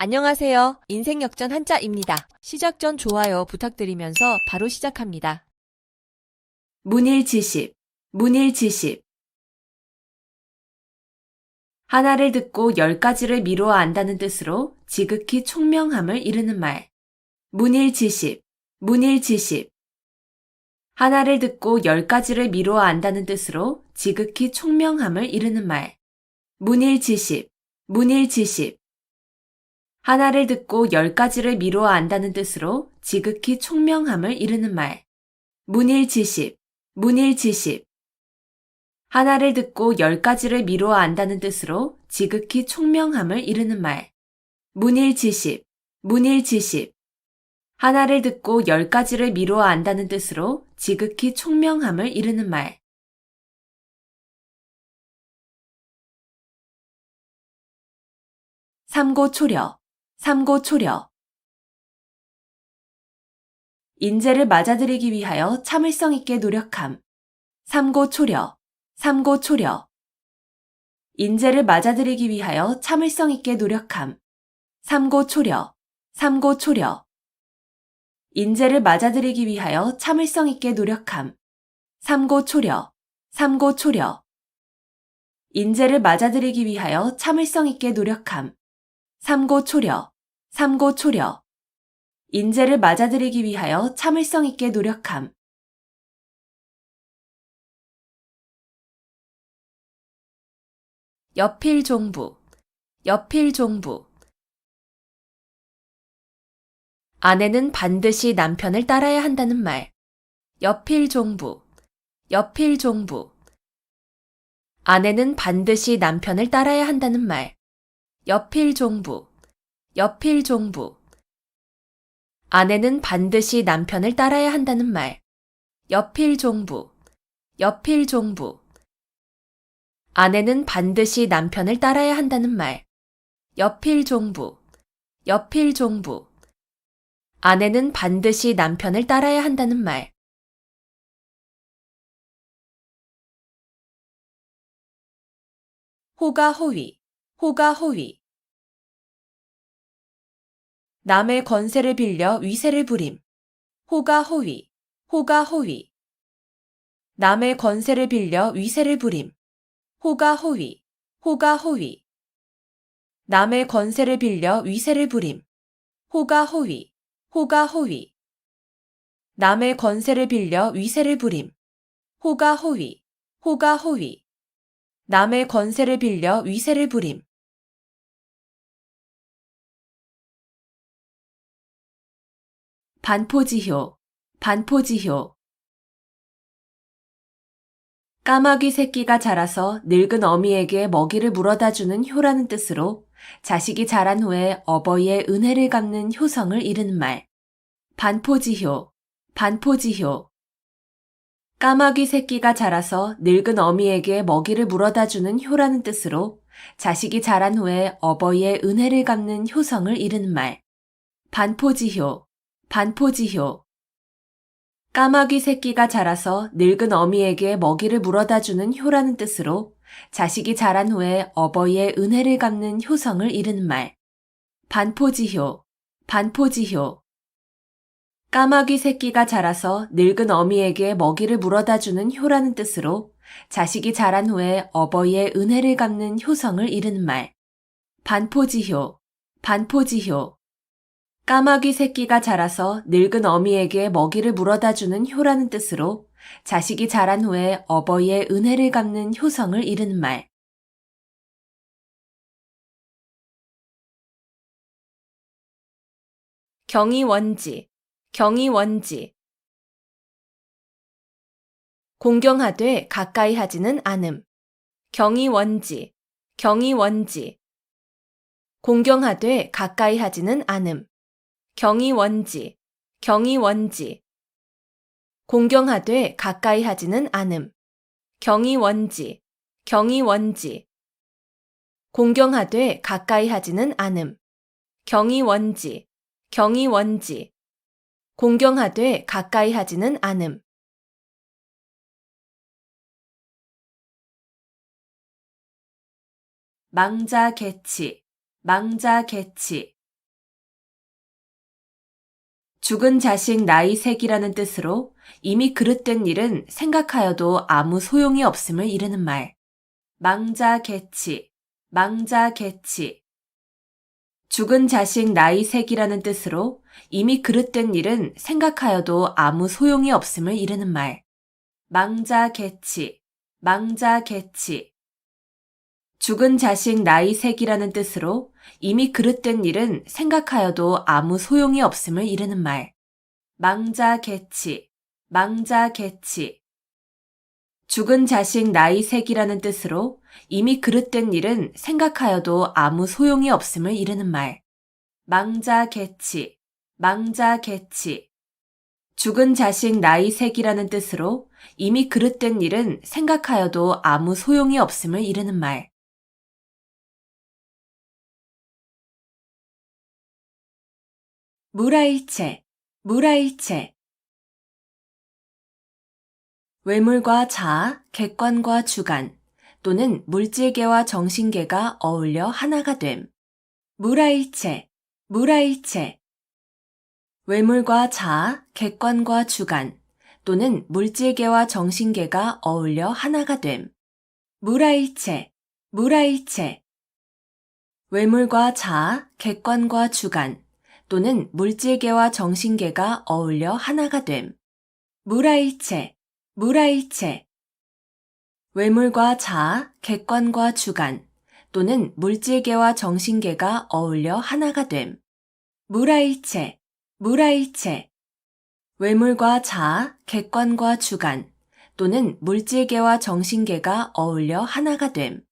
안녕하세요. 인생역전 한자입니다. 시작 전 좋아요 부탁드리면서 바로 시작합니다. 문일지십, 문일지십. 하나를 듣고 10가지를 미루어 안다는 뜻으로 지극히 총명함을 이르는 말. 문일지십, 문일지십. 하나를 듣고 10가지를 미루어 안다는 뜻으로 지극히 총명함을 이르는 말. 문일지십, 문일지십. 하나를 듣고 10가지를 미루어 안다는 뜻으로 지극히 총명함을 이르는 말. 문일지십, 문일지십. 하나를 듣고 10가지를 미루어 안다는 뜻으로 지극히 총명함을 이르는 말. 문일지십, 문일지십. 하나를 듣고 10가지를 미루어 안다는 뜻으로 지극히 총명함을 이르는 말. 삼고초려, 삼고초려. 인재를 맞아들이기 위하여 참을성 있게 노력함. 삼고초려, 삼고초려. 인재를 맞아들이기 위하여 참을성 있게 노력함. 삼고초려, 삼고초려. 인재를 맞아들이기 위하여 참을성 있게 노력함. 삼고초려, 삼고초려. 인재를 맞아들이기 위하여 참을성 있게 노력함. 삼고초려, 삼고초려. 인재를 맞아들이기 위하여 참을성 있게 노력함. 여필종부, 여필종부. 아내는 반드시 남편을 따라야 한다는 말. 여필종부, 여필종부. 아내는 반드시 남편을 따라야 한다는 말. 여필종부, 여필종부. 아내는 반드시 남편을 따라야 한다는 말. 여필종부, 여필종부. 아내는 반드시 남편을 따라야 한다는 말. 여필종부, 여필종부. 아내는 반드시 남편을 따라야 한다는 말. 호가호위, 호가호위. 남의 권세를 빌려 위세를 부림. 호가호위, 호가호위. 남의 권세를 빌려 위세를 부림. 호가호위, 호가호위. 남의 권세를 빌려 위세를 부림. 호가호위, 호가호위. 남의 권세를 빌려 위세를 부림. 호가호위, 호가호위. 남의 권세를 빌려 위세를 부림. 반포지효, 반포지효. 까마귀 새끼가 자라서 늙은 어미에게 먹이를 물어다 주는 효라는 뜻으로 자식이 자란 후에 어버이의 은혜를 갚는 효성을 이르는 말. 반포지효, 반포지효. 까마귀 새끼가 자라서 늙은 어미에게 먹이를 물어다 주는 효라는 뜻으로 자식이 자란 후에 어버이의 은혜를 갚는 효성을 이르는 말. 반포지효, 반포지효. 까마귀 새끼가 자라서 늙은 어미에게 먹이를 물어다 주는 효라는 뜻으로 자식이 자란 후에 어버이의 은혜를 갚는 효성을 이르는 말. 반포지효, 반포지효. 까마귀 새끼가 자라서 늙은 어미에게 먹이를 물어다 주는 효라는 뜻으로 자식이 자란 후에 어버이의 은혜를 갚는 효성을 이르는 말. 반포지효, 반포지효. 까마귀 새끼가 자라서 늙은 어미에게 먹이를 물어다 주는 효라는 뜻으로 자식이 자란 후에 어버이의 은혜를 갚는 효성을 이르는 말. 경이원지, 경이원지. 공경하되 가까이 하지는 않음. 경이원지, 경이원지. 공경하되 가까이 하지는 않음. 경이원지, 경이원지. 공경하되 가까이 하지는 않음. 경이원지, 경이원지. 공경하되 가까이 하지는 않음. 경이원지, 경이원지. 공경하되 가까이 하지는 않음. 망자개치, 망자개치. 죽은 자식 나이 색이라는 뜻으로 이미 그릇된 일은 생각하여도 아무 소용이 없음을 이르는 말. 망자개치, 망자개치. 죽은 자식 나이 색이라는 뜻으로 이미 그릇된 일은 생각하여도 아무 소용이 없음을 이르는 말. 망자개치, 망자개치. 죽은 자식 나이 색이라는 뜻으로 이미 그릇된 일은 생각하여도 아무 소용이 없음을 이르는 말. 망자개치, 망자개치. 죽은 자식 나이 색이라는 뜻으로 이미 그릇된 일은 생각하여도 아무 소용이 없음을 이르는 말. 망자개치, 망자개치. 죽은 자식 나이 색이라는 뜻으로 이미 그릇된 일은 생각하여도 아무 소용이 없음을 이르는 말. 무라일체, 무라일체. 외물과 자아, 객관과 주관, 또는 물질계와 정신계가 어울려 하나가 됨. 무라일체, 무라일체. 외물과 자아, 객관과 주관, 또는 물질계와 정신계가 어울려 하나가 됨. 무라일체, 무라일체. 외물과 자아, 객관과 주관, 또는 물질계와 정신계가 어울려 하나가 됨. 무라일체, 무라일체. 외물과 자아, 객관과 주관, 또는 물질계와 정신계가 어울려 하나가 됨. 무라일체, 무라일체. 외물과 자아, 객관과 주관, 또는 물질계와 정신계가 어울려 하나가 됨.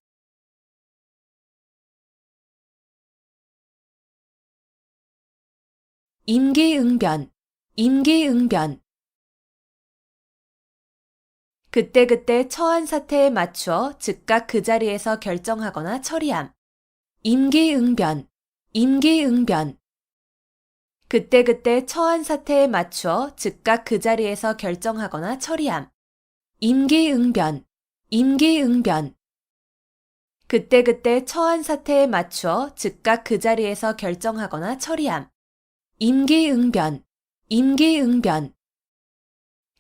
임기응변, 임기응변. 그때그때 처한 사태에 맞추어 즉각 그 자리에서 결정하거나 처리함. 임기응변, 임기응변. 그때그때 처한 사태에 맞추어 즉각 그 자리에서 결정하거나 처리함. 임기응변, 임기응변. 그때그때 처한 사태에 맞추어 즉각 그 자리에서 결정하거나 처리함. 임기응변, 임기응변.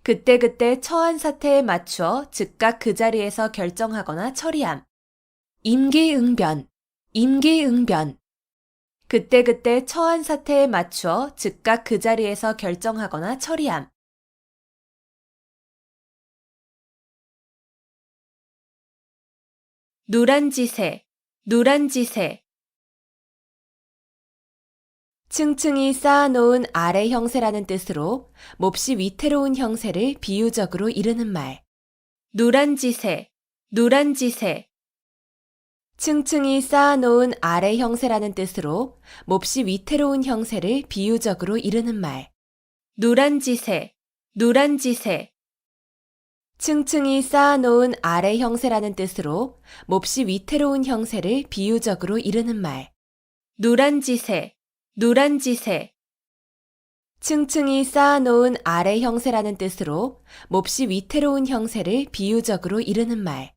그때그때 처한 사태에 맞추어 즉각 그 자리에서 결정하거나 처리함. 임기응변, 임기응변. 그때그때 처한 사태에 맞추어 즉각 그 자리에서 결정하거나 처리함. 누란지세, 누란지세. 층층이 쌓아놓은 아래 형세라는 뜻으로 몹시 위태로운 형세를 비유적으로 이르는 말. 누란지세, 누란지세. 층층이 쌓아놓은 아래 형세라는 뜻으로 몹시 위태로운 형세를 비유적으로 이르는 말. 누란지세, 누란지세. 층층이 쌓아놓은 아래 형세라는 뜻으로 몹시 위태로운 형세를 비유적으로 이르는 말. 누란지세, 누란지세. 층층이 쌓아놓은 아래 형세라는 뜻으로 몹시 위태로운 형세를 비유적으로 이르는 말.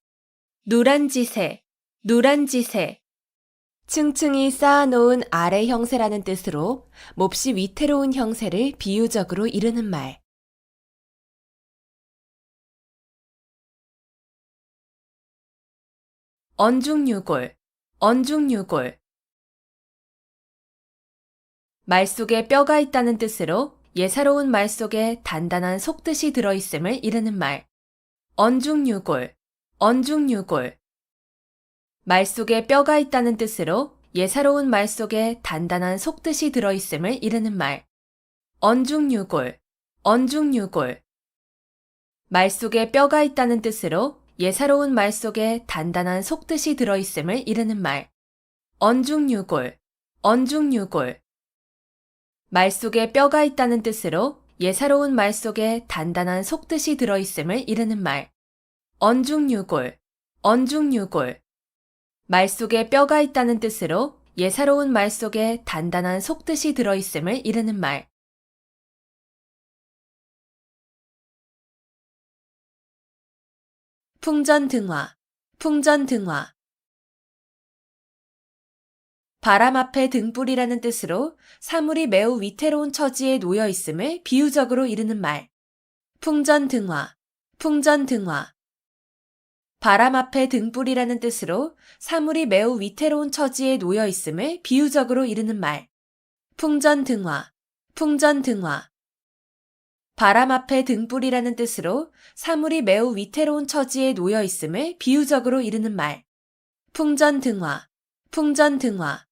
누란지세, 누란지세. 층층이 쌓아놓은 아래 형세라는 뜻으로 몹시 위태로운 형세를 비유적으로 이르는 말. 언중유골, 언중유골. 말 속에 뼈가 있다는 뜻으로 예사로운 말 속에 단단한 속뜻이 들어있음을 이르는 말. 언중유골, 언중유골. 말 속에 뼈가 있다는 뜻으로 예사로운 말 속에 단단한 속뜻이 들어있음을 이르는 말. 언중유골, 언중유골. 말 속에 뼈가 있다는 뜻으로 예사로운 말 속에 단단한 속뜻이 들어있음을 이르는 말. 언중유골, 언중유골. 말 속에 뼈가 있다는 뜻으로 예사로운 말 속에 단단한 속뜻이 들어있음을 이르는 말. 언중유골, 언중유골. 말 속에 뼈가 있다는 뜻으로 예사로운 말 속에 단단한 속뜻이 들어있음을 이르는 말. 풍전등화, 풍전등화. 바람 앞에 등불이라는 뜻으로 사물이 매우 위태로운 처지에 놓여 있음을 비유적으로 이르는 말. 풍전등화, 풍전등화. 바람 앞에 등불이라는 뜻으로 사물이 매우 위태로운 처지에 놓여 있음을 비유적으로 이르는 말. 풍전등화, 풍전등화. 바람 앞에 등불이라는 뜻으로 사물이 매우 위태로운 처지에 놓여 있음을 비유적으로 이르는 말. 풍전등화, 풍전등화.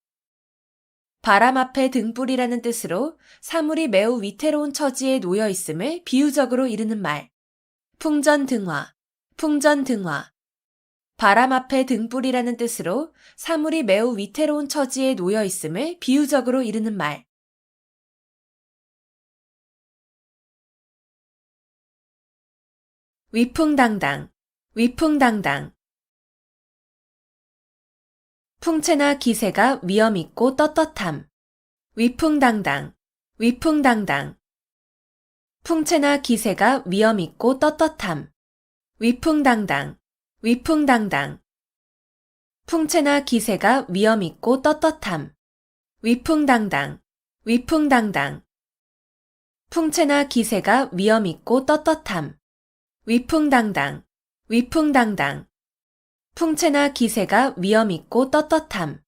바람 앞에 등불이라는 뜻으로 사물이 매우 위태로운 처지에 놓여 있음을 비유적으로 이르는 말. 풍전등화, 풍전등화. 바람 앞에 등불이라는 뜻으로 사물이 매우 위태로운 처지에 놓여 있음을 비유적으로 이르는 말. 위풍당당, 위풍당당. 풍채나 기세가 위엄있고 떳떳함. 위풍당당, 위풍당당. 풍채나 기세가 위엄있고 떳떳함. 위풍당당, 위풍당당. 풍채나 기세가 위엄있고 떳떳함. 위풍당당, 위풍당당. 풍채나 기세가 위엄있고 떳떳함. 위풍당당, 위풍당당. 풍채나 기세가 위엄있고 떳떳함.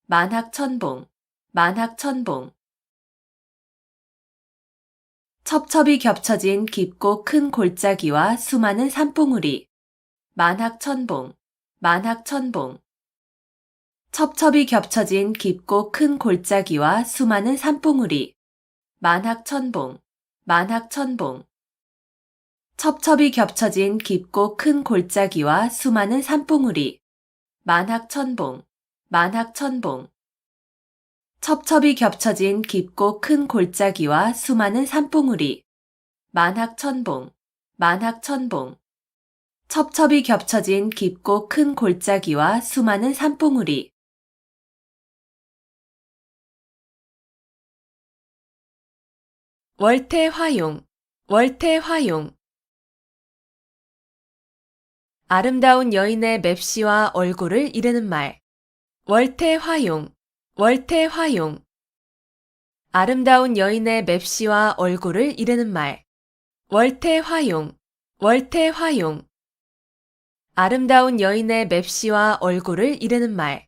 만학천봉, 만학천봉. 첩첩이 겹쳐진 깊고 큰 골짜기와 수많은 산봉우리. 만학천봉, 만학천봉. 첩첩이 겹쳐진 깊고 큰 골짜기와 수많은 산봉우리. 만학천봉, 만학천봉. 첩첩이 겹쳐진 깊고 큰 골짜기와 수많은 산봉우리. 만학천봉, 만학천봉. 첩첩이 겹쳐진 깊고 큰 골짜기와 수많은 산봉우리. 만학천봉, 만학천봉. 첩첩이 겹쳐진 깊고 큰 골짜기와 수많은 산봉우리. 월태화용, 월태화용. 아름다운 여인의 맵시와 얼굴을 이르는 말. 월태화용, 월태화용. 아름다운 여인의 맵시와 얼굴을 이르는 말. 월태화용, 월태화용. 아름다운 여인의 맵시와 얼굴을 이르는 말.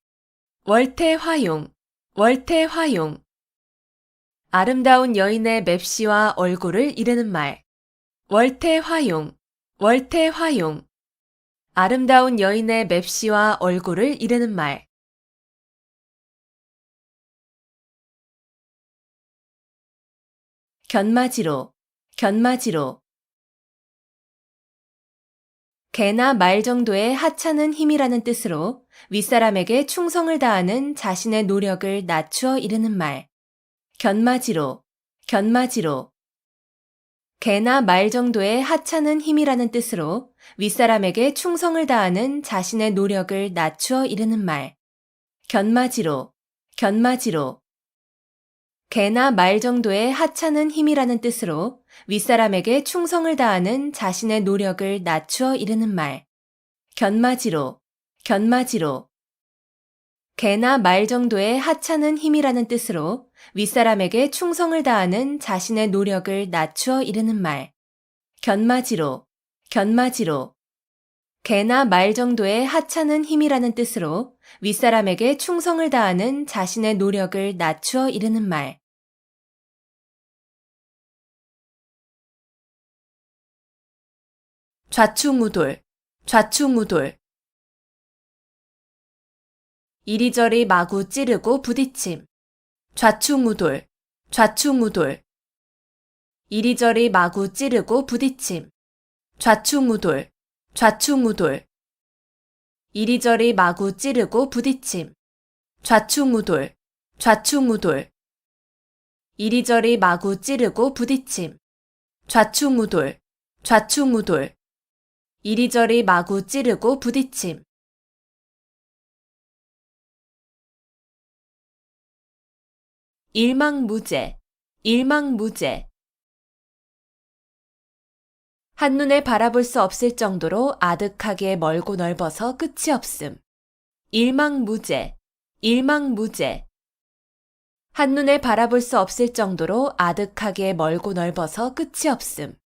월태화용, 월태화용. 아름다운 여인의 맵시와 얼굴을 이르는 말. 월태화용, 월태화용. 아름다운 여인의 맵시와 얼굴을 이르는 말. 견마지로, 견마지로. 개나 말 정도의 하찮은 힘이라는 뜻으로 윗사람에게 충성을 다하는 자신의 노력을 낮추어 이르는 말. 견마지로, 견마지로. 개나 말 정도의 하찮은 힘이라는 뜻으로 윗사람에게 충성을 다하는 자신의 노력을 낮추어 이르는 말. 견마지로, 견마지로. 개나 말 정도의 하찮은 힘이라는 뜻으로 윗사람에게 충성을 다하는 자신의 노력을 낮추어 이르는 말. 견마지로, 견마지로. 개나 말 정도의 하찮은 힘이라는 뜻으로 윗사람에게 충성을 다하는 자신의 노력을 낮추어 이르는 말. 견마지로, 견마지로. 개나 말 정도의 하찮은 힘이라는 뜻으로 윗사람에게 충성을 다하는 자신의 노력을 낮추어 이르는 말. 좌충우돌, 좌충우돌. 이리저리 마구 찌르고 부딪힘. 좌충우돌, 좌충우돌. 이리저리 마구 찌르고 부딪힘. 좌충우돌, 좌충우돌. 이리저리 마구 찌르고 부딪힘. 좌충우돌, 좌충우돌. 이리저리 마구 찌르고 부딪힘. 좌충우돌, 좌충우돌. 이리저리 마구 찌르고 부딪힘. 일망무제, 일망무제. 한눈에 바라볼 수 없을 정도로 아득하게 멀고 넓어서 끝이 없음. 일망무제, 일망무제. 한눈에 바라볼 수 없을 정도로 아득하게 멀고 넓어서 끝이 없음.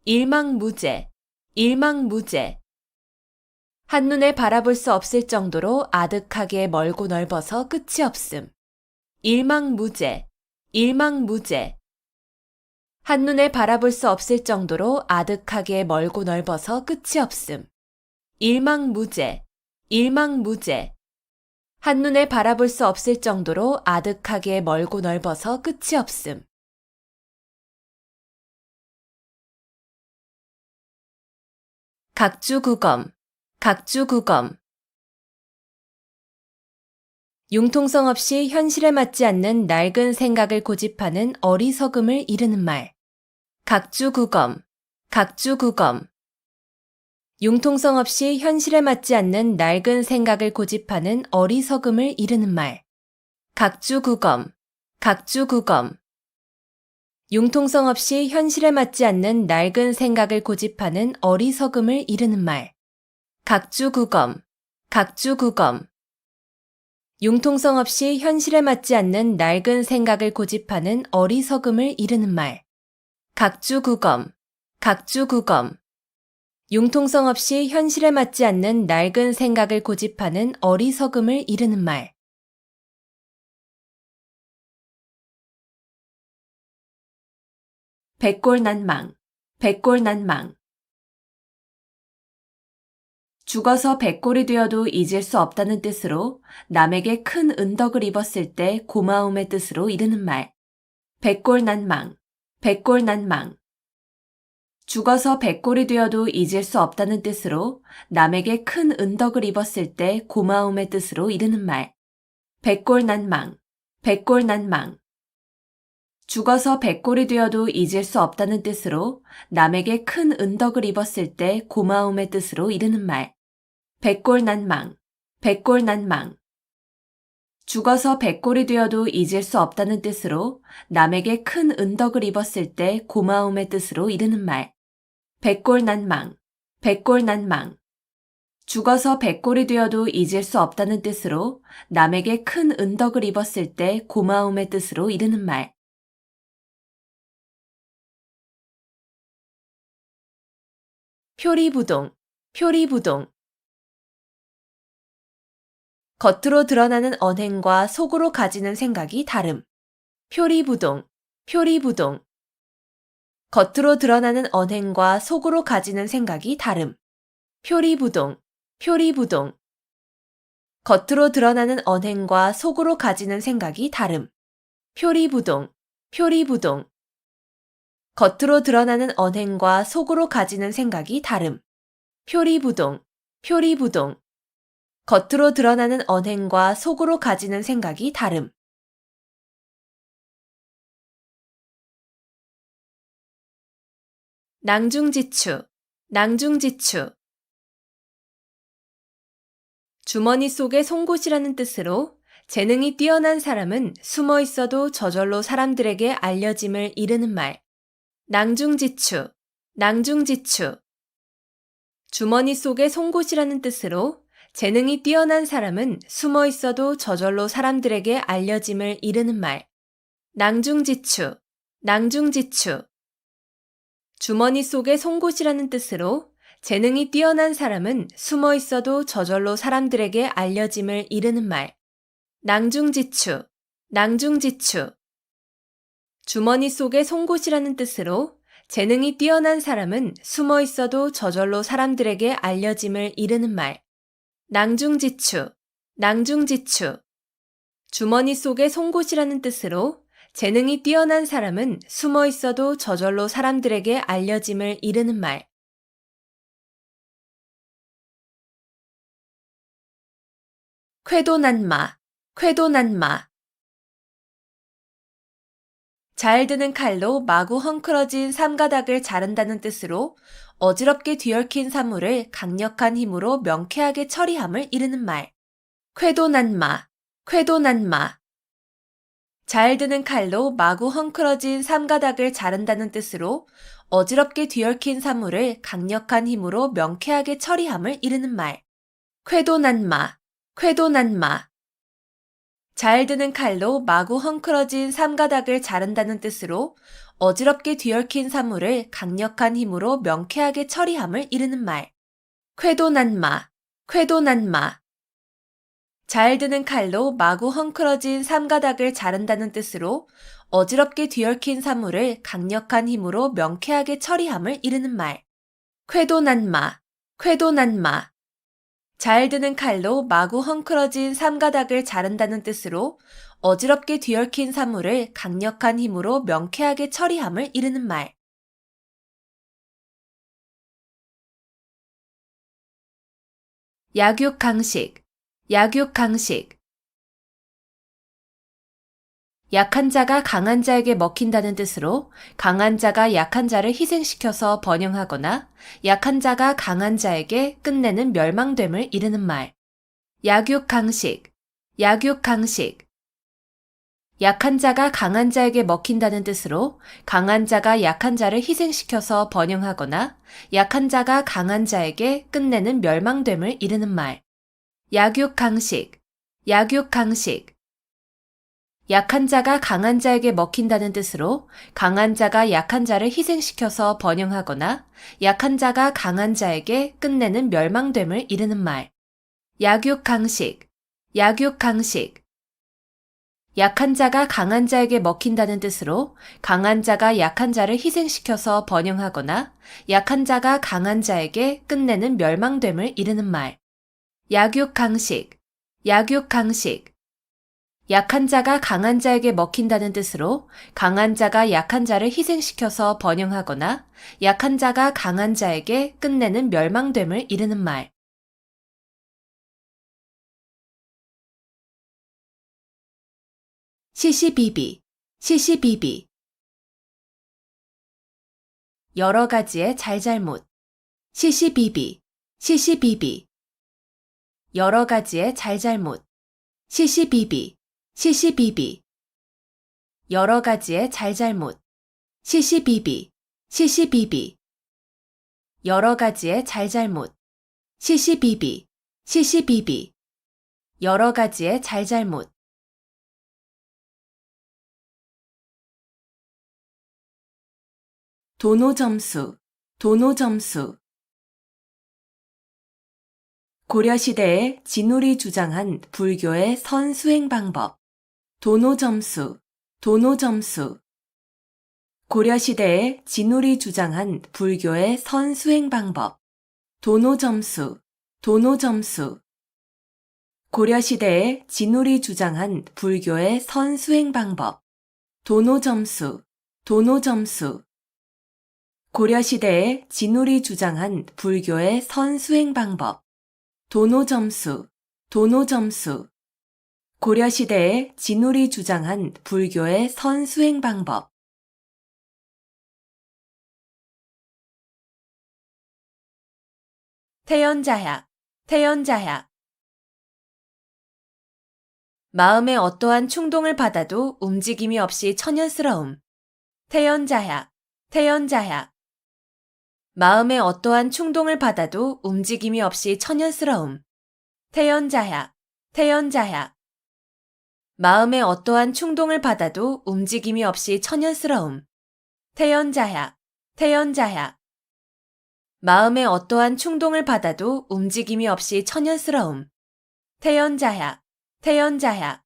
일망무제, 일망무제. 한눈에 바라볼 수 없을 정도로 아득하게 멀고 넓어서 끝이 없음. 일망무제, 일망무제. 한눈에 바라볼 수 없을 정도로 아득하게 멀고 넓어서 끝이 없음. 일망무제, 일망무제. 한눈에 바라볼 수 없을 정도로 아득하게 멀고 넓어서 끝이 없음. 각주구검, 각주구검. 융통성 없이 현실에 맞지 않는 낡은 생각을 고집하는 어리석음을 이르는 말. 각주구검, 각주구검. 융통성 없이 현실에 맞지 않는 낡은 생각을 고집하는 어리석음을 이르는 말. 각주구검, 각주구검. 융통성 없이 현실에 맞지 않는 낡은 생각을 고집하는 어리석음을 이르는 말. 각주구검, 각주구검. 융통성 없이 현실에 맞지 않는 낡은 생각을 고집하는 어리석음을 이르는 말. 각주구검, 각주구검. 융통성 없이 현실에 맞지 않는 낡은 생각을 고집하는 어리석음을 이르는 말. 백골난망, 백골난망. 죽어서 백골이 되어도 잊을 수 없다는 뜻으로 남에게 큰 은덕을 입었을 때 고마움의 뜻으로 이르는 말. 백골난망, 백골난망. 죽어서 백골이 되어도 잊을 수 없다는 뜻으로 남에게 큰 은덕을 입었을 때 고마움의 뜻으로 이르는 말. 백골난망, 백골난망. 죽어서 백골이 되어도 잊을 수 없다는 뜻으로 남에게 큰 은덕을 입었을 때 고마움의 뜻으로 이르는 말. 백골난망, 백골난망. 죽어서 백골이 되어도 잊을 수 없다는 뜻으로 남에게 큰 은덕을 입었을 때 고마움의 뜻으로 이르는 말. 백골난망, 백골난망. 죽어서 백골이 되어도 잊을 수 없다는 뜻으로 남에게 큰 은덕을 입었을 때 고마움의 뜻으로 이르는 말. 표리부동, 표리부동. 겉으로 드러나는 언행과 속으로 가지는 생각이 다름. 표리부동, 표리부동. 겉으로 드러나는 언행과 속으로 가지는 생각이 다름. 표리부동, 표리부동. 겉으로 드러나는 언행과 속으로 가지는 생각이 다름. 표리부동, 표리부동. 겉으로 드러나는 언행과 속으로 가지는 생각이 다름. 표리부동, 표리부동. 겉으로 드러나는 언행과 속으로 가지는 생각이 다름. 낭중지추, 낭중지추. 주머니 속에 송곳이라는 뜻으로 재능이 뛰어난 사람은 숨어 있어도 저절로 사람들에게 알려짐을 이르는 말. 낭중지추, 낭중지추. 주머니 속에 송곳이라는 뜻으로 재능이 뛰어난 사람은 숨어 있어도 저절로 사람들에게 알려짐을 이르는 말. 낭중지추, 낭중지추. 주머니 속에 송곳이라는 뜻으로 재능이 뛰어난 사람은 숨어 있어도 저절로 사람들에게 알려짐을 이르는 말. 낭중지추, 낭중지추. 주머니 속에 송곳이라는 뜻으로 재능이 뛰어난 사람은 숨어 있어도 저절로 사람들에게 알려짐을 이르는 말. 낭중지추, 낭중지추. 주머니 속에 송곳이라는 뜻으로 재능이 뛰어난 사람은 숨어 있어도 저절로 사람들에게 알려짐을 이르는 말. 쾌도난마, 쾌도난마. 잘 드는 칼로 마구 헝클어진 삼가닥을 자른다는 뜻으로 어지럽게 뒤얽힌 사물을 강력한 힘으로 명쾌하게 처리함을 이르는 말. 쾌도난마, 쾌도난마. 잘 드는 칼로 마구 헝클어진 삼가닥을 자른다는 뜻으로 어지럽게 뒤얽힌 사물을 강력한 힘으로 명쾌하게 처리함을 이르는 말. 쾌도난마, 쾌도난마. 잘 드는 칼로 마구 헝클어진 삼가닥을 자른다는 뜻으로 어지럽게 뒤얽힌 사물을 강력한 힘으로 명쾌하게 처리함을 이르는 말. 쾌도난마, 쾌도난마. 잘 드는 칼로 마구 헝클어진 삼가닥을 자른다는 뜻으로 어지럽게 뒤얽힌 사물을 강력한 힘으로 명쾌하게 처리함을 이르는 말. 쾌도난마, 쾌도난마. 잘 드는 칼로 마구 헝클어진 삼가닥을 자른다는 뜻으로 어지럽게 뒤얽힌 사물을 강력한 힘으로 명쾌하게 처리함을 이르는 말. 약육강식, 약육강식. 약한 자가 강한 자에게 먹힌다는 뜻으로 강한 자가 약한 자를 희생시켜서 번영하거나 약한 자가 강한 자에게 끝내는 멸망됨을 이르는 말. 약육강식, 약육강식. 약한 자가 강한 자에게 먹힌다는 뜻으로 강한 자가 약한 자를 희생시켜서 번영하거나 약한 자가 강한 자에게 끝내는 멸망됨을 이르는 말. 약육강식, 약육강식. 약한 자가 강한 자에게 먹힌다는 뜻으로 강한 자가 약한 자를 희생시켜서 번영하거나 약한 자가 강한 자에게 끝내는 멸망됨을 이르는 말. 약육강식, 약육강식. 약한 자가 강한 자에게 먹힌다는 뜻으로 강한 자가 약한 자를 희생시켜서 번영하거나 약한 자가 강한 자에게 끝내는 멸망됨을 이르는 말. 약육강식, 약육강식. 약한 자가 강한 자에게 먹힌다는 뜻으로 강한 자가 약한 자를 희생시켜서 번영하거나 약한 자가 강한 자에게 끝내는 멸망됨을 이르는 말. 시시비비, 시시비비. 여러 가지의 잘잘못. 시시비비, 시시비비. 여러 가지의 잘잘못. 시시비비, 시시비비. 여러 가지의 잘잘못. 시시비비, 시시비비. 여러 가지의 잘잘못. 시시비비, 시시비비. 여러 가지의 잘잘못. 도노점수, 도노점수. 고려시대에 진울이 주장한 불교의 선수행 방법. 도노점수, 도노점수. 고려시대에 진울이 주장한 불교의 선수행 방법. 도노점수, 도노점수. 고려시대에 진울이 주장한 불교의 선수행 방법. 도노점수, 도노점수. 고려시대에 진울이 주장한 불교의 선수행 방법. 도노점수, 도노점수. 고려시대에 진울이 주장한 불교의 선수행 방법. 태연자약, 태연자약. 마음에 어떠한 충동을 받아도 움직임이 없이 천연스러움. 태연자약, 태연자약. 마음에 어떠한 충동을 받아도 움직임이 없이 천연스러움. 태연자약, 태연자약. 마음에 어떠한 충동을 받아도 움직임이 없이 천연스러움. 태연자약, 태연자약. 마음에 어떠한 충동을 받아도 움직임이 없이 천연스러움. 태연자약, 태연자약.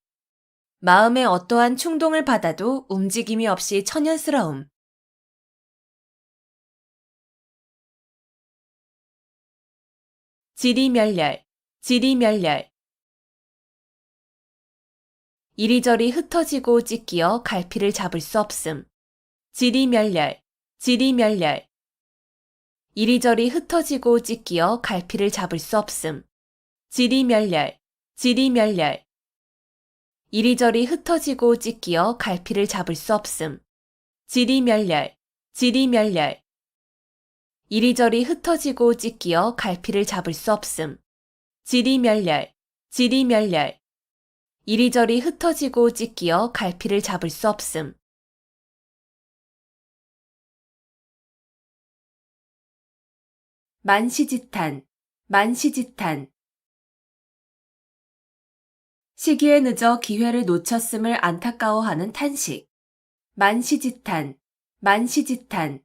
마음에 어떠한 충동을 받아도 움직임이 없이 천연스러움. 지리멸렬, 지리멸렬. 이리저리 흩어지고 찢기어 갈피를 잡을 수 없음. 지리멸렬, 지리멸렬. 이리저리 흩어지고 찢기어 갈피를 잡을 수 없음. 지리멸렬, 지리멸렬. 이리저리 흩어지고 찢기어 갈피를 잡을 수 없음. 지리멸렬, 지리멸렬. 이리저리 흩어지고 찢기어 갈피를 잡을 수 없음. 지리멸렬, 지리멸렬. 이리저리 흩어지고 찢기어 갈피를 잡을 수 없음. 만시지탄, 만시지탄. 시기에 늦어 기회를 놓쳤음을 안타까워하는 탄식. 만시지탄, 만시지탄.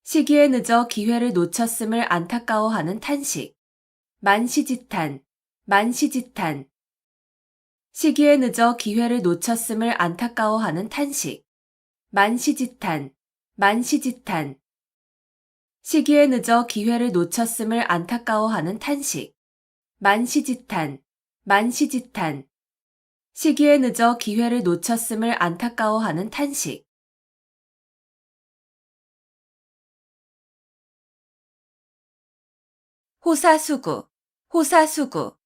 시기에 늦어 기회를 놓쳤음을 안타까워하는 탄식. 만시지탄, 만시지탄. 시기에 늦어 기회를 놓쳤음을 안타까워하는 탄식. 만시지탄, 만시지탄. 시기에 늦어 기회를 놓쳤음을 안타까워하는 탄식. 만시지탄, 만시지탄. 시기에 늦어 기회를 놓쳤음을 안타까워하는 탄식. 호사수구, 호사수구.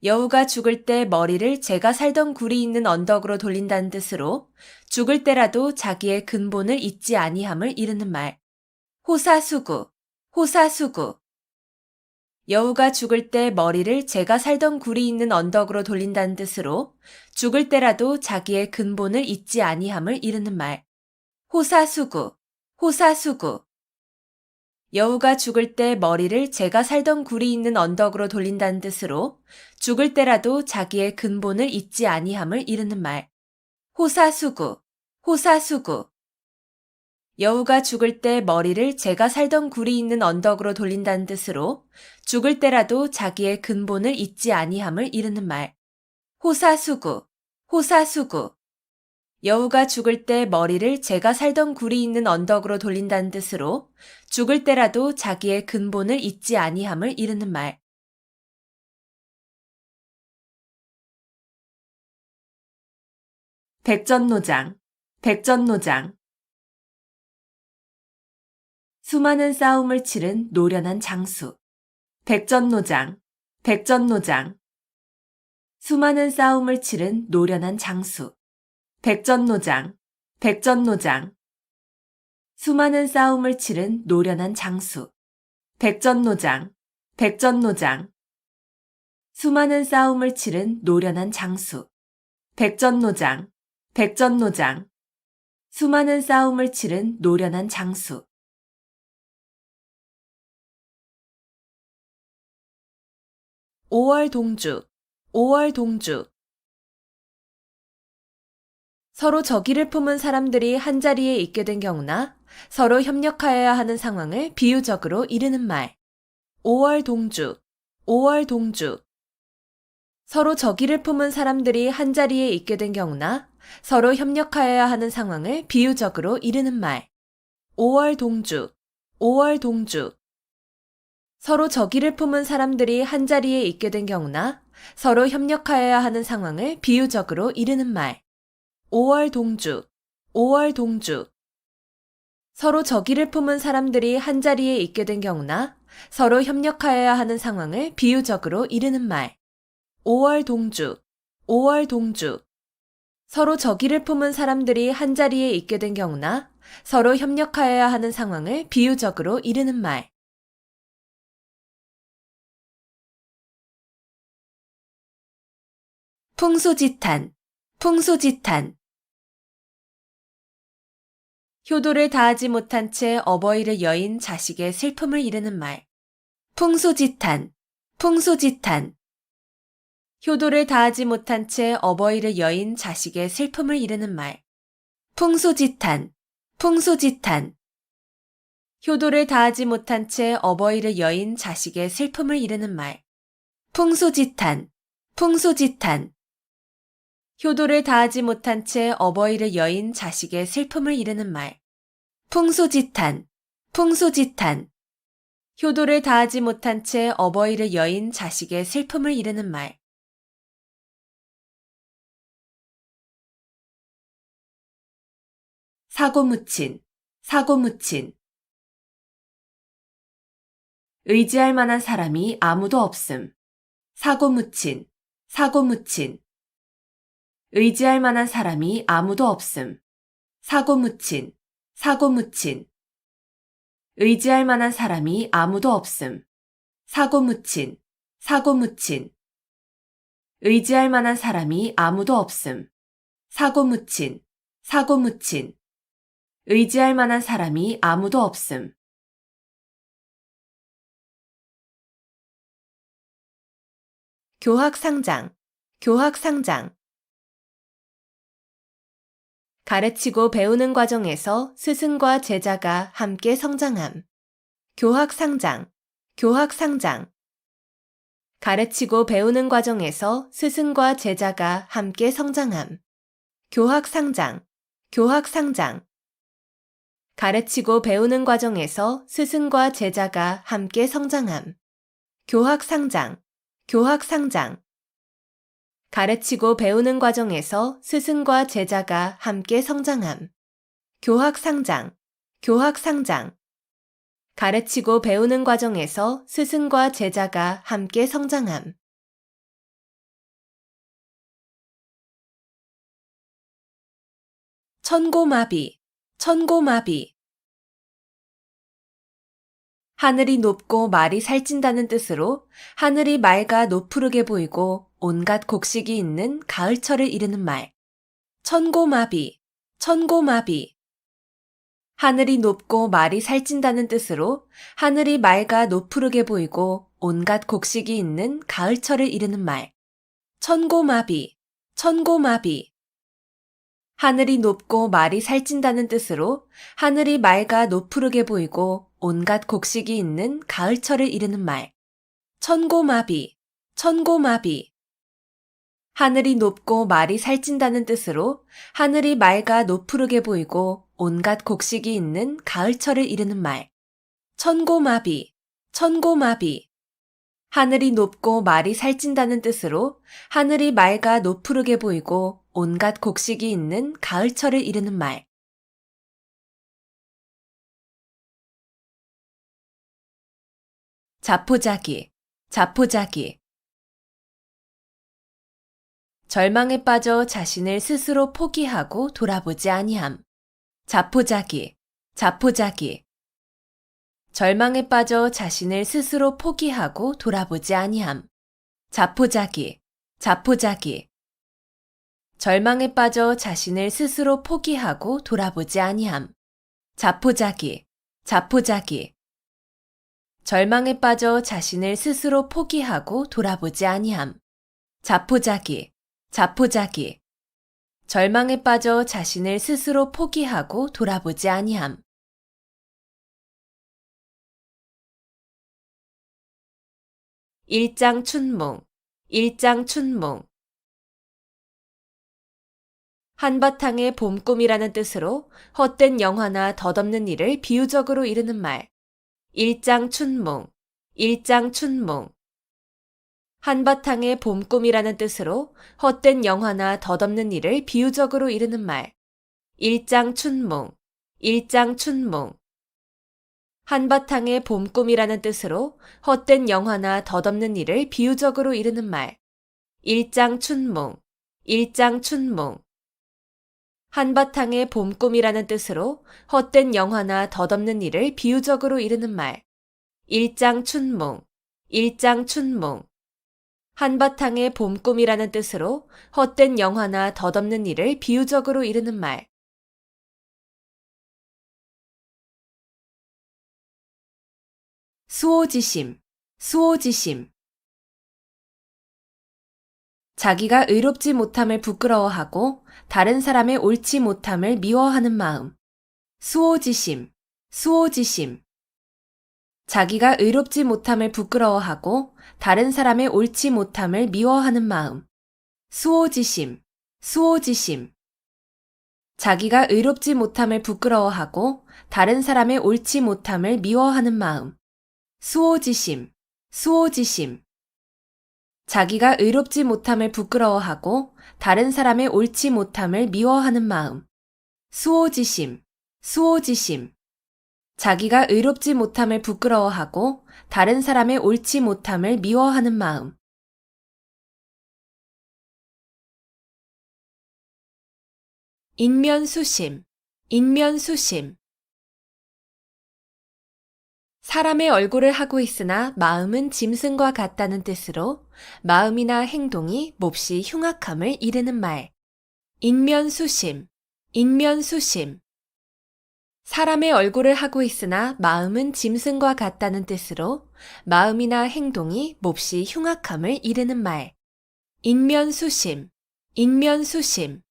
여우가 죽을 때 머리를 제가 살던 굴이 있는 언덕으로 돌린다는 뜻으로 죽을 때라도 자기의 근본을 잊지 아니함을 이르는 말. 호사수구, 호사수구. 여우가 죽을 때 머리를 제가 살던 굴이 있는 언덕으로 돌린다는 뜻으로 죽을 때라도 자기의 근본을 잊지 아니함을 이르는 말. 호사수구, 호사수구. 여우가 죽을 때 머리를 제가 살던 굴이 있는 언덕으로 돌린다는 뜻으로 죽을 때라도 자기의 근본을 잊지 아니함을 이르는 말. 호사수구, 호사수구. 여우가 죽을 때 머리를 제가 살던 굴이 있는 언덕으로 돌린다는 뜻으로 죽을 때라도 자기의 근본을 잊지 아니함을 이르는 말. 호사수구, 호사수구. 여우가 죽을 때 머리를 제가 살던 굴이 있는 언덕으로 돌린다는 뜻으로 죽을 때라도 자기의 근본을 잊지 아니함을 이르는 말. 백전노장, 백전노장. 수많은 싸움을 치른 노련한 장수. 백전노장, 백전노장. 수많은 싸움을 치른 노련한 장수. 백전노장, 백전노장. 수많은 싸움을 치른 노련한 장수. 백전노장, 백전노장. 수많은 싸움을 치른 노련한 장수. 백전노장, 백전노장. 수많은 싸움을 치른 노련한 장수. 5월 동주, 5월 동주. 서로 적의를 품은 사람들이 한자리에 있게 된 경우나 서로 협력하여야 하는 상황을 비유적으로 이르는 말. 5월 동주, 5월 동주. 서로 적의를 품은 사람들이 한자리에 있게 된 경우나 서로 협력하여야 하는 상황을 비유적으로 이르는 말. 5월 동주, 5월 동주. 서로 적의를 품은 사람들이 한자리에 있게 된 경우나 서로 협력하여야 하는 상황을 비유적으로 이르는 말. 5월 동주, 5월 동주. 서로 적의를 품은 사람들이 한자리에 있게 된 경우나 서로 협력하여야 하는 상황을 비유적으로 이르는 말. 5월 동주, 5월 동주. 서로 적의를 품은 사람들이 한자리에 있게 된 경우나 서로 협력하여야 하는 상황을 비유적으로 이르는 말. 풍수지탄, 풍수지탄. 효도를 다하지 못한 채 어버이를 여인 자식의 슬픔을 이르는 말. 풍수지탄, 풍수지탄. 효도를 다하지 못한 채 어버이를 여인 자식의 슬픔을 이르는 말. 풍수지탄, 풍수지탄. 효도를 다하지 못한 채 어버이를 여인 자식의 슬픔을 이르는 말. 풍수지탄, 풍수지탄. 효도를 다하지 못한 채 어버이를 여인 자식의 슬픔을 이르는 말. 풍수지탄, 풍수지탄. 효도를 다하지 못한 채 어버이를 여인 자식의 슬픔을 이르는 말. 사고묻힌, 사고묻힌. 의지할 만한 사람이 아무도 없음. 사고묻힌, 사고묻힌. 의지할 만한 사람이 아무도 없음. 사고묻힌, 사고묻힌. 의지할 만한 사람이 아무도 없음. 사고묻힌, 사고묻힌. 의지할 만한 사람이 아무도 없음. 사고묻힌, 사고묻힌. 의지할 만한 사람이 아무도 없음. 교학상장, 교학상장. 가르치고 배우는 과정에서 스승과 제자가 함께 성장함. 교학상장, 교학상장. 가르치고 배우는 과정에서 스승과 제자가 함께 성장함. 교학상장, 교학상장. 가르치고 배우는 과정에서 스승과 제자가 함께 성장함. 교학상장, 교학상장. 가르치고 배우는 과정에서 스승과 제자가 함께 성장함. 교학상장, 교학상장. 가르치고 배우는 과정에서 스승과 제자가 함께 성장함. 천고마비, 천고마비. 하늘이 높고 말이 살찐다는 뜻으로 하늘이 맑아 노푸르게 보이고 온갖 곡식이 있는 가을철을 이르는 말. 천고마비, 천고마비. 하늘이 높고 말이 살찐다는 뜻으로 하늘이 맑아 노푸르게 보이고 온갖 곡식이 있는 가을철을 이르는 말. 천고마비, 천고마비. 하늘이 높고 말이 살찐다는 뜻으로 하늘이 맑아 노푸르게 보이고 온갖 곡식이 있는 가을철을 이르는 말. 천고마비, 천고마비. 하늘이 높고 말이 살찐다는 뜻으로 하늘이 맑아 노푸르게 보이고 온갖 곡식이 있는 가을철을 이르는 말. 천고마비, 천고마비. 하늘이 높고 말이 살찐다는 뜻으로 하늘이 맑아 노푸르게 보이고 온갖 곡식이 있는 가을철을 이르는 말. 자포자기, 자포자기. 절망에 빠져 자신을 스스로 포기하고 돌아보지 아니함. 자포자기, 자포자기. 절망에 빠져 자신을 스스로 포기하고 돌아보지 아니함. 자포자기, 자포자기. 절망에 빠져 자신을 스스로 포기하고 돌아보지 아니함. 자포자기, 자포자기. 절망에 빠져 자신을 스스로 포기하고 돌아보지 아니함. 자포자기, 자포자기. 절망에 빠져 자신을 스스로 포기하고 돌아보지 아니함. 일장춘몽, 일장춘몽. 한바탕의 봄꿈이라는 뜻으로 헛된 영화나 덧없는 일을 비유적으로 이르는 말. 일장춘몽, 일장춘몽. 한바탕의 봄꿈이라는 뜻으로 헛된 영화나 덧없는 일을 비유적으로 이르는 말. 일장춘몽, 일장춘몽. 한바탕의 봄꿈이라는 뜻으로 헛된 영화나 덧없는 일을 비유적으로 이르는 말. 일장춘몽, 일장춘몽. 한바탕의 봄꿈이라는 뜻으로 헛된 영화나 덧없는 일을 비유적으로 이르는 말. 일장춘몽, 일장춘몽. 한바탕의 봄꿈이라는 뜻으로 헛된 영화나 덧없는 일을 비유적으로 이르는 말. 수오지심, 수오지심. 자기가 의롭지 못함을 부끄러워하고 다른 사람의 옳지 못함을 미워하는 마음. 수오지심, 수오지심. 자기가 의롭지 못함을 부끄러워하고 다른 사람의 옳지 못함을 미워하는 마음. 수오지심, 수오지심. 자기가 의롭지 못함을 부끄러워하고 다른 사람의 옳지 못함을 미워하는 마음. 수오지심, 수오지심. 자기가 의롭지 못함을 부끄러워하고 다른 사람의 옳지 못함을 미워하는 마음. 수오지심, 수오지심. 자기가 의롭지 못함을 부끄러워하고 다른 사람의 옳지 못함을 미워하는 마음. 인면수심, 인면수심. 사람의 얼굴을 하고 있으나 마음은 짐승과 같다는 뜻으로 마음이나 행동이 몹시 흉악함을 이르는 말. 인면수심, 인면수심. 사람의 얼굴을 하고 있으나 마음은 짐승과 같다는 뜻으로 마음이나 행동이 몹시 흉악함을 이르는 말. 인면수심, 인면수심.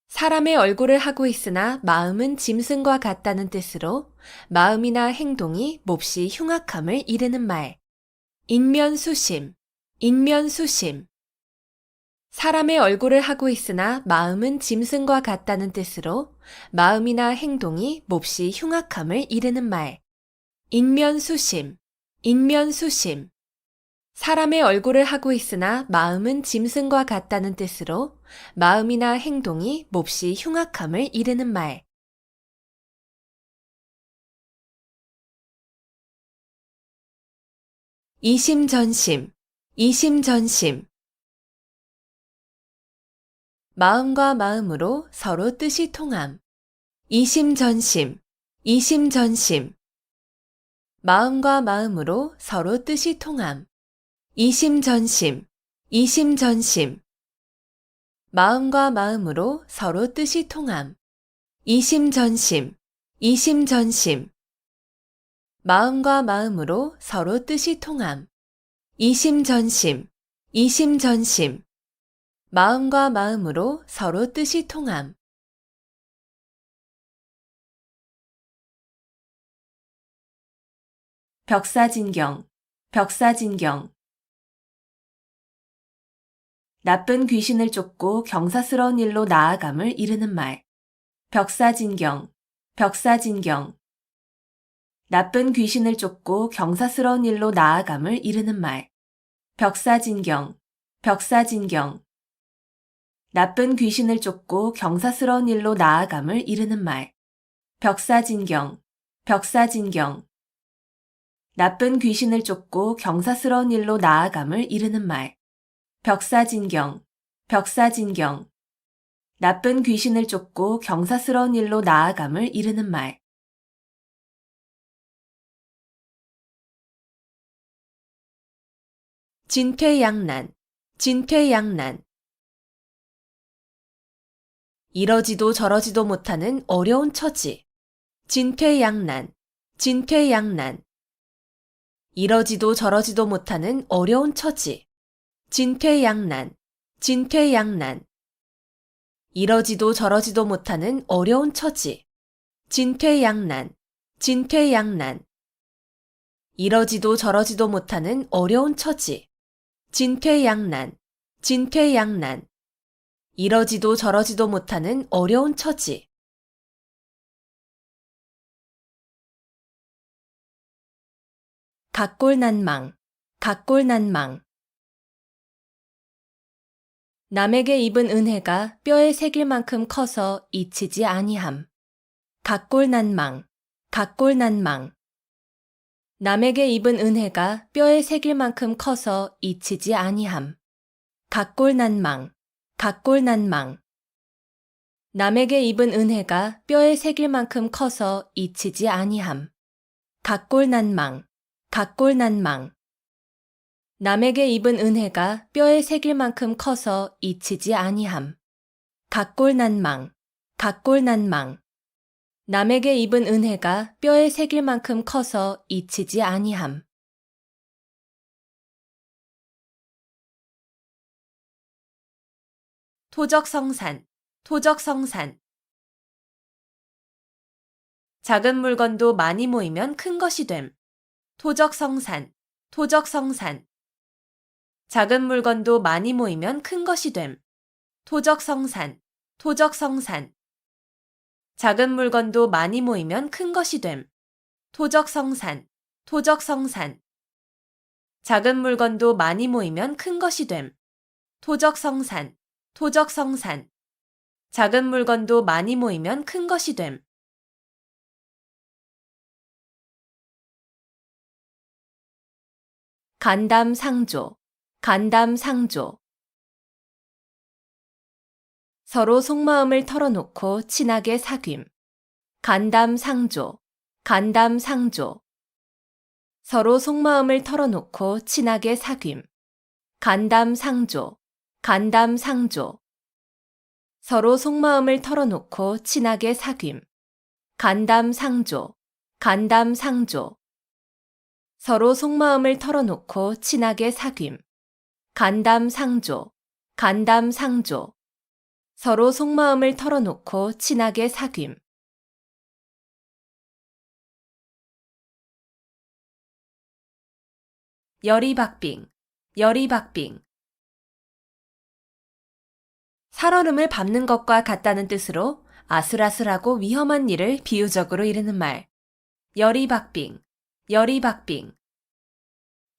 사람의 얼굴을 하고 있으나 마음은 짐승과 같다는 뜻으로 마음이나 행동이 몹시 흉악함을 이르는 말. 인면수심, 인면수심. 사람의 얼굴을 하고 있으나 마음은 짐승과 같다는 뜻으로 마음이나 행동이 몹시 흉악함을 이르는 말. 인면수심, 인면수심. 사람의 얼굴을 하고 있으나 마음은 짐승과 같다는 뜻으로 마음이나 행동이 몹시 흉악함을 이르는 말. 이심전심, 이심전심. 마음과 마음으로 서로 뜻이 통함. 이심전심, 이심전심. 마음과 마음으로 서로 뜻이 통함. 이심전심, 이심전심. 마음과 마음으로 서로 뜻이 통함. 이심전심, 이심전심. 마음과 마음으로 서로 뜻이 통함. 이심전심, 이심전심. 마음과 마음으로 서로 뜻이 통함. 벽사진경, 벽사진경. 나쁜 귀신을 쫓고 경사스러운 일로 나아감을 이르는 말. 벽사진경, 벽사진경. 나쁜 귀신을 쫓고 경사스러운 일로 나아감을 이르는 말. 벽사진경, 벽사진경. 나쁜 귀신을 쫓고 경사스러운 일로 나아감을 이르는 말. 벽사진경, 벽사진경. 나쁜 귀신을 쫓고 경사스러운 일로 나아감을 이르는 말. 벽사진경, 벽사진경. 나쁜 귀신을 쫓고 경사스러운 일로 나아감을 이르는 말. 진퇴양난, 진퇴양난. 이러지도 저러지도 못하는 어려운 처지. 진퇴양난, 진퇴양난. 이러지도 저러지도 못하는 어려운 처지. 진퇴양난, 진퇴양난. 이러지도 저러지도 못하는 어려운 처지. 진퇴양난, 진퇴양난. 이러지도 저러지도 못하는 어려운 처지. 진퇴양난, 진퇴양난. 이러지도 저러지도 못하는 어려운 처지. 각골난망, 각골난망. 남에게 입은 은혜가 뼈에 새길 만큼 커서 잊히지 아니함. 각골난망, 각골난망. 남에게 입은 은혜가 뼈에 새길 만큼 커서 잊히지 아니함. 각골난망, 각골난망. 남에게 입은 은혜가 뼈에 새길 만큼 커서 잊히지 아니함. 각골난망, 각골난망. 남에게 입은 은혜가 뼈에 새길 만큼 커서 잊히지 아니함. 각골난망, 각골난망. 남에게 입은 은혜가 뼈에 새길 만큼 커서 잊히지 아니함. 토적성산, 토적성산. 작은 물건도 많이 모이면 큰 것이 됨. 토적성산, 토적성산. 작은 물건도 많이 모이면 큰 것이 됨. 토적성산, 토적성산. 작은 물건도 많이 모이면 큰 것이 됨. 토적성산, 토적성산. 작은 물건도 많이 모이면 큰 것이 됨. 토적성산, 토적성산. 작은 물건도 많이 모이면 큰 것이 됨. 간담상조, 간담상조. 서로 속마음을 털어놓고 친하게 사귐. 간담상조, 간담상조. 서로 속마음을 털어놓고 친하게 사귐. 간담상조, 간담상조. 서로 속마음을 털어놓고 친하게 사귐. 간담상조, 간담상조. 서로 속마음을 털어놓고 친하게 사귐. 간담상조, 간담상조. 서로 속마음을 털어놓고 친하게 사귐. 열이박빙, 열이박빙. 살얼음을 밟는 것과 같다는 뜻으로 아슬아슬하고 위험한 일을 비유적으로 이르는 말. 열이박빙, 열이박빙.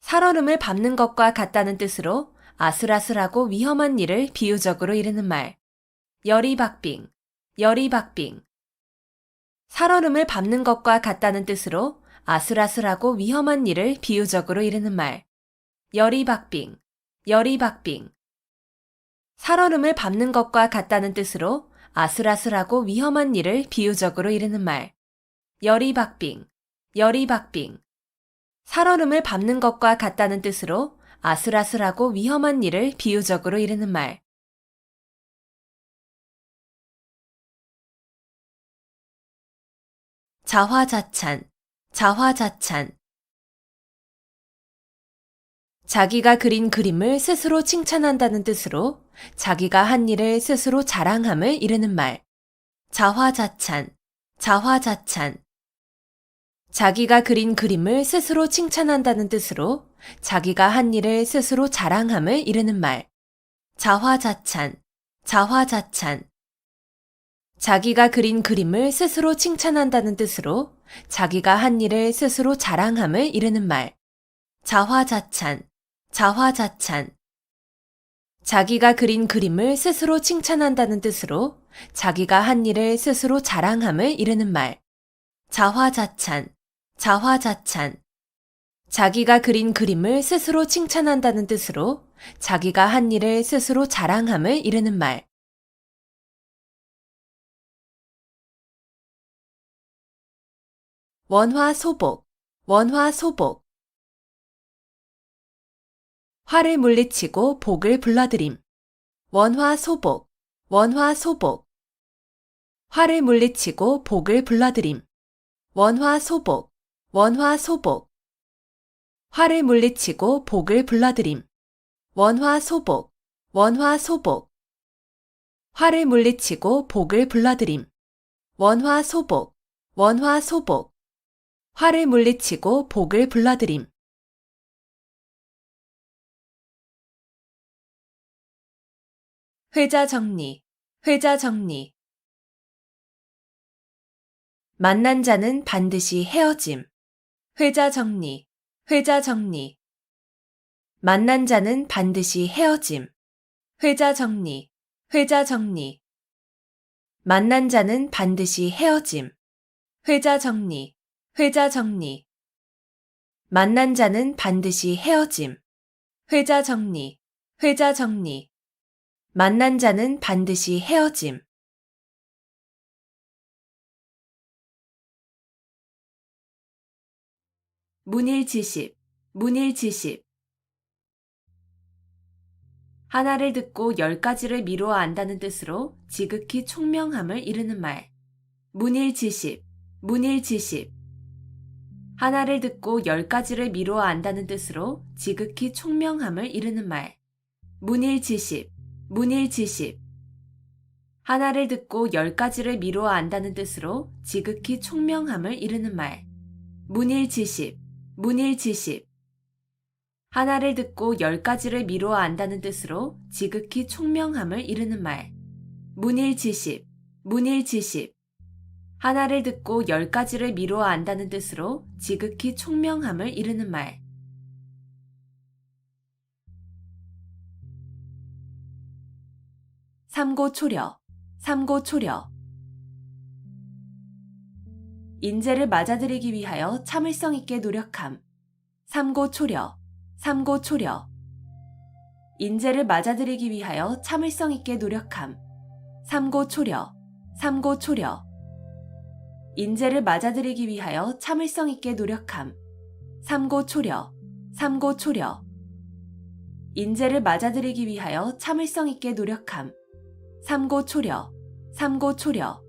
살얼음을 밟는 것과 같다는 뜻으로 아슬아슬하고 위험한 일을 비유적으로 이르는 말. 열이박빙, 열이박빙. 살얼음을 밟는 것과 같다는 뜻으로 아슬아슬하고 위험한 일을 비유적으로 이르는 말. 열이박빙, 열이박빙. 살얼음을 밟는 것과 같다는 뜻으로 아슬아슬하고 위험한 일을 비유적으로 이르는 말. 열이박빙, 열이박빙. 살얼음을 밟는 것과 같다는 뜻으로 아슬아슬하고 위험한 일을 비유적으로 이르는 말. 자화자찬, 자화자찬. 자기가 그린 그림을 스스로 칭찬한다는 뜻으로 자기가 한 일을 스스로 자랑함을 이르는 말. 자화자찬, 자화자찬. 자기가 그린 그림을 스스로 칭찬한다는 뜻으로 자기가 한 일을 스스로 자랑함을 이르는 말. 자화자찬, 자화자찬. 자기가 그린 그림을 스스로 칭찬한다는 뜻으로 자기가 한 일을 스스로 자랑함을 이르는 말. 자화자찬, 자화자찬. 자기가 그린 그림을 스스로 칭찬한다는 뜻으로 자기가 한 일을 스스로 자랑함을 이르는 말. 자화자찬, 자화자찬. 자기가 그린 그림을 스스로 칭찬한다는 뜻으로 자기가 한 일을 스스로 자랑함을 이르는 말. 원화소복, 원화소복. 화를 물리치고 복을 불러들임. 원화소복, 원화소복. 화를 물리치고 복을 불러들임. 원화소복, 원화소복. 화를 물리치고 복을 불러들임. 원화소복, 원화소복. 화를 물리치고 복을 불러들임. 원화소복, 원화소복. 화를 물리치고 복을 불러들임. 회자정리, 회자정리. 만난 자는 반드시 헤어짐. 회자정리, 회자정리. 만난 자는 반드시 헤어짐. 회자정리, 회자정리. 만난 자는 반드시 헤어짐. 회자정리, 회자정리. 만난 자는 반드시 헤어짐. 회자정리, 회자정리. 만난 자는 반드시 헤어짐. 문일지십, 문일지십. 하나를 듣고 10가지를 미루어 안다는 뜻으로 지극히 총명함을 이르는 말. 문일지십, 문일지십. 하나를 듣고 10가지를 미루어 안다는 뜻으로 지극히 총명함을 이르는 말. 문일지십, 문일지십. 하나를 듣고 10가지를 미루어 안다는 뜻으로 지극히 총명함을 이르는 말. 문일지십, 문일지십. 하나를 듣고 10가지를 미루어 안다는 뜻으로 지극히 총명함을 이르는 말. 문일지십, 문일지십. 하나를 듣고 10가지를 미루어 안다는 뜻으로 지극히 총명함을 이르는 말. 삼고초려, 삼고초려. 인재를 맞아들이기 위하여 참을성 있게 노력함. 삼고초려, 삼고초려. 인재를 맞아들이기 위하여 참을성 있게 노력함. 삼고초려, 삼고초려. 인재를 맞아들이기 위하여 참을성 있게 노력함. 삼고초려, 삼고초려. 인재를 맞아들이기 위하여 참을성 있게 노력함. 삼고초려, 삼고초려.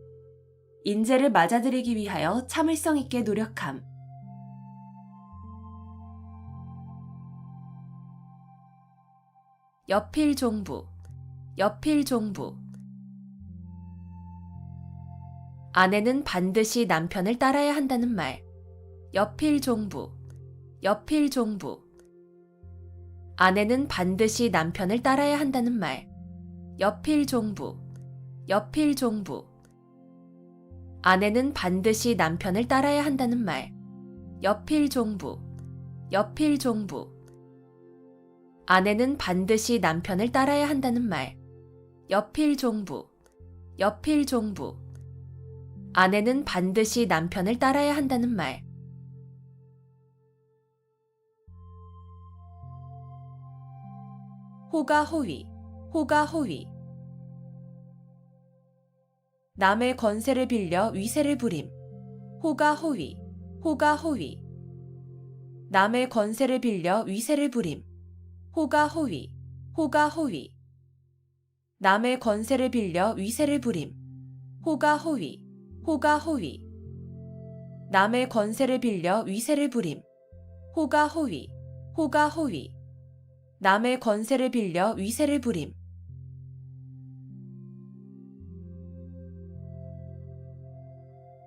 인재를 맞아들이기 위하여 참을성 있게 노력함. 여필종부, 여필종부. 아내는 반드시 남편을 따라야 한다는 말. 여필종부, 여필종부. 아내는 반드시 남편을 따라야 한다는 말. 여필종부, 여필종부. 아내는 반드시 남편을 따라야 한다는 말. 여필종부, 여필종부. 아내는 반드시 남편을 따라야 한다는 말. 여필종부, 여필종부. 아내는 반드시 남편을 따라야 한다는 말. 호가호위, 호가호위. 남의 권세를 빌려 위세를 부림. 호가호위, 호가호위. 남의 권세를 빌려 위세를 부림. 호가호위, 호가호위. 남의 권세를 빌려 위세를 부림. 호가호위, 호가호위. 남의 권세를 빌려 위세를 부림. 호가호위, 호가호위. 남의 권세를 빌려 위세를 부림.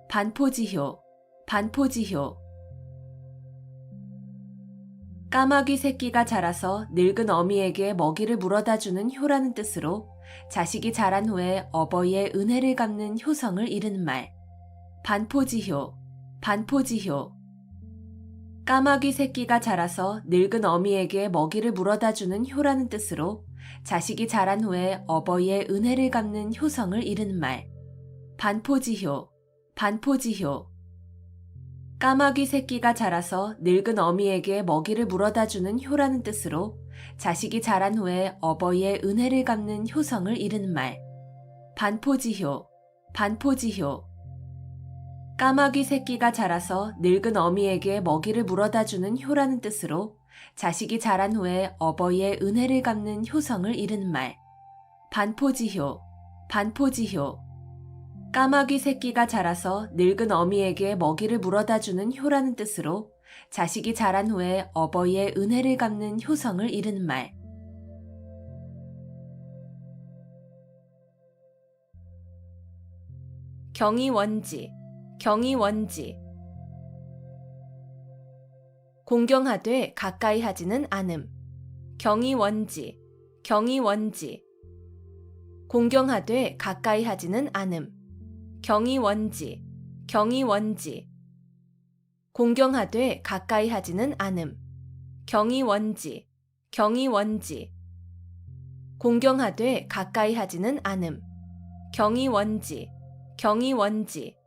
반포지효, 반포지효. 까마귀 새끼가 자라서 늙은 어미에게 먹이를 물어다 주는 효라는 뜻으로 자식이 자란 후에 어버이의 은혜를 갚는 효성을 이르는 말. 반포지효, 반포지효. 까마귀 새끼가 자라서 늙은 어미에게 먹이를 물어다 주는 효라는 뜻으로 자식이 자란 후에 어버이의 은혜를 갚는 효성을 이르는 말. 반포지효, 반포지효. 까마귀 새끼가 자라서 늙은 어미에게 먹이를 물어다 주는 효라는 뜻으로 자식이 자란 후에 어버이의 은혜를 갚는 효성을 이르는 말. 반포지효, 반포지효. 까마귀 새끼가 자라서 늙은 어미에게 먹이를 물어다 주는 효라는 뜻으로 자식이 자란 후에 어버이의 은혜를 갚는 효성을 이르는 말. 반포지효, 반포지효. 까마귀 새끼가 자라서 늙은 어미에게 먹이를 물어다 주는 효라는 뜻으로 자식이 자란 후에 어버이의 은혜를 갚는 효성을 이르는 말. 경이원지, 경이원지. 공경하되 가까이 하지는 않음. 경이원지, 경이원지. 공경하되 가까이 하지는 않음. 경이원지, 경이원지. 공경하되 가까이 하지는 않음. 경이원지, 경이원지. 공경하되 가까이 하지는 않음. 경이원지, 경이원지.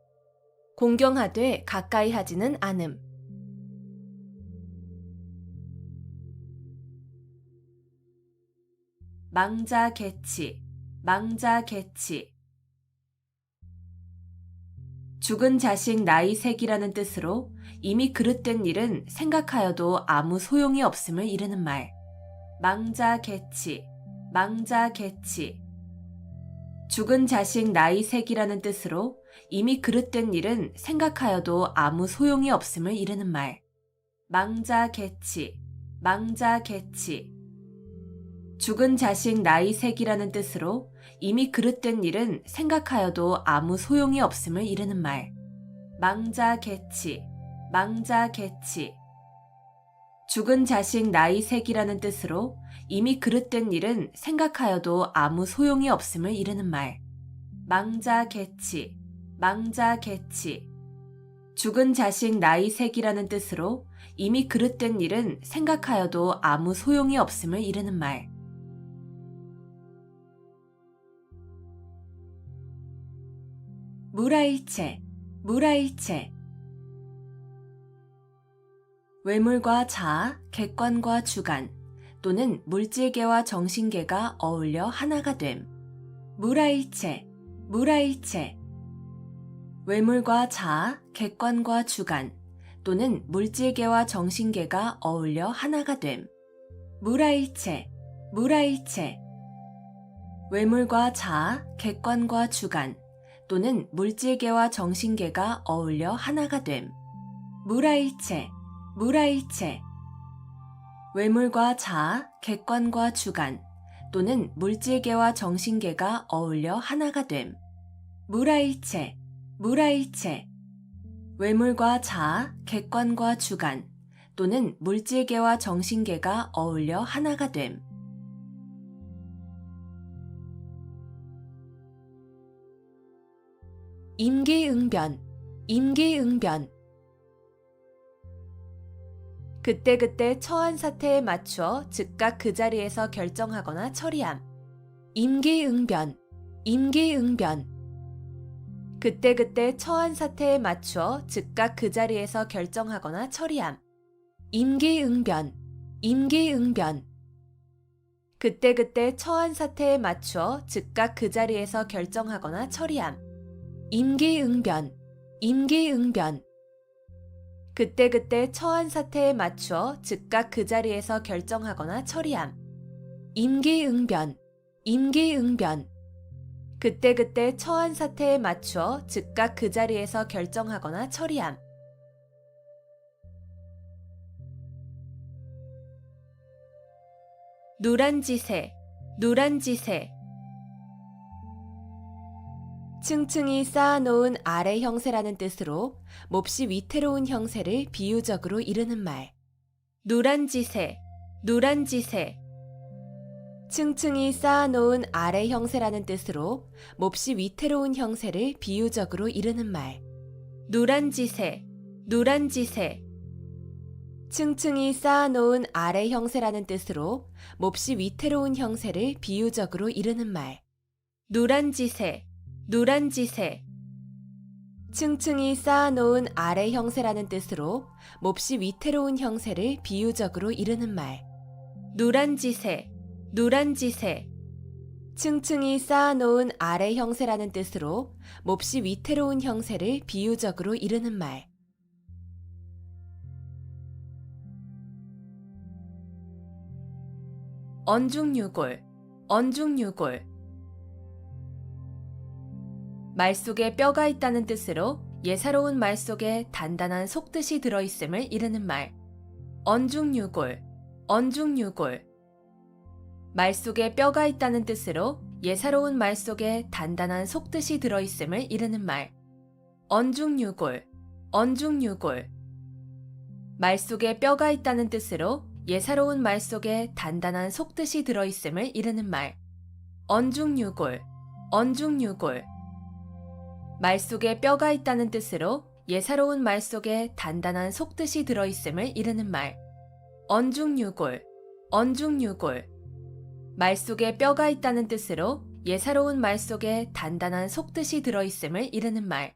공경하되 가까이 하지는 않음. 망자개치, 망자개치. 죽은 자식 나이 색이라는 뜻으로 이미 그릇된 일은 생각하여도 아무 소용이 없음을 이르는 말. 망자개치, 망자개치. 죽은 자식 나이 색이라는 뜻으로 이미 그릇된 일은 생각하여도 아무 소용이 없음을 이르는 말. 망자개치, 망자개치. 죽은 자식 나이 색이라는 뜻으로 이미 그릇된 일은 생각하여도 아무 소용이 없음을 이르는 말. 망자개치, 망자개치. 죽은 자식 나이 색이라는 뜻으로 이미 그릇된 일은 생각하여도 아무 소용이 없음을 이르는 말. 망자개치, 망자개치. 죽은 자식 나이 색이라는 뜻으로 이미 그릇된 일은 생각하여도 아무 소용이 없음을 이르는 말. 무라일체, 무라일체. 외물과 자아, 객관과 주관, 또는 물질계와 정신계가 어울려 하나가 됨. 무라일체, 무라일체. 외물과 자아, 객관과 주관, 또는 물질계와 정신계가 어울려 하나가 됨. 무라일체, 무라일체. 외물과 자아, 객관과 주관, 또는 물질계와 정신계가 어울려 하나가 됨. 물화일체, 물화일체. 외물과 자아, 객관과 주관, 또는 물질계와 정신계가 어울려 하나가 됨. 물화일체, 물화일체. 외물과 자아, 객관과 주관, 또는 물질계와 정신계가 어울려 하나가 됨. 임기응변, 임기응변. 그때그때 처한 사태에 맞추어 즉각 그 자리에서 결정하거나 처리함. 임기응변, 임기응변. 그때그때 처한 사태에 맞추어 즉각 그 자리에서 결정하거나 처리함. 임기응변, 임기응변. 그때그때 처한 사태에 맞추어 즉각 그 자리에서 결정하거나 처리함. 임기응변, 임기응변. 그때그때 처한 사태에 맞추어 즉각 그 자리에서 결정하거나 처리함. 임기응변, 임기응변. 그때그때 처한 사태에 맞추어 즉각 그 자리에서 결정하거나 처리함. 누란지세, 누란지세. 층층이 쌓아놓은 아래 형세라는 뜻으로 몹시 위태로운 형세를 비유적으로 이르는 말. 누란지세, 누란지세. 층층이 쌓아놓은 아래 형세라는 뜻으로 몹시 위태로운 형세를 비유적으로 이르는 말. 누란지세, 누란지세. 층층이 쌓아놓은 아래 형세라는 뜻으로 몹시 위태로운 형세를 비유적으로 이르는 말. 누란지세, 누란지세. 층층이 쌓아놓은 아래 형세라는 뜻으로 몹시 위태로운 형세를 비유적으로 이르는 말. 누란지세, 누란지세. 층층이 쌓아놓은 아래 형세라는 뜻으로 몹시 위태로운 형세를 비유적으로 이르는 말. 언중유골, 언중유골. 말 속에 뼈가 있다는 뜻으로 예사로운 말 속에 단단한 속뜻이 들어있음을 이르는 말. 언중유골, 언중유골. 말 속에 뼈가 있다는 뜻으로 예사로운 말 속에 단단한 속뜻이 들어있음을 이르는 말. 언중유골, 언중유골. 말 속에 뼈가 있다는 뜻으로 예사로운 말 속에 단단한 속뜻이 들어있음을 이르는 말. 언중유골, 언중유골. 말 속에 뼈가 있다는 뜻으로 예사로운 말 속에 단단한 속뜻이 들어있음을 이르는 말. 언중유골, 언중유골. 말 속에 뼈가 있다는 뜻으로 예사로운 말 속에 단단한 속뜻이 들어있음을 이르는 말.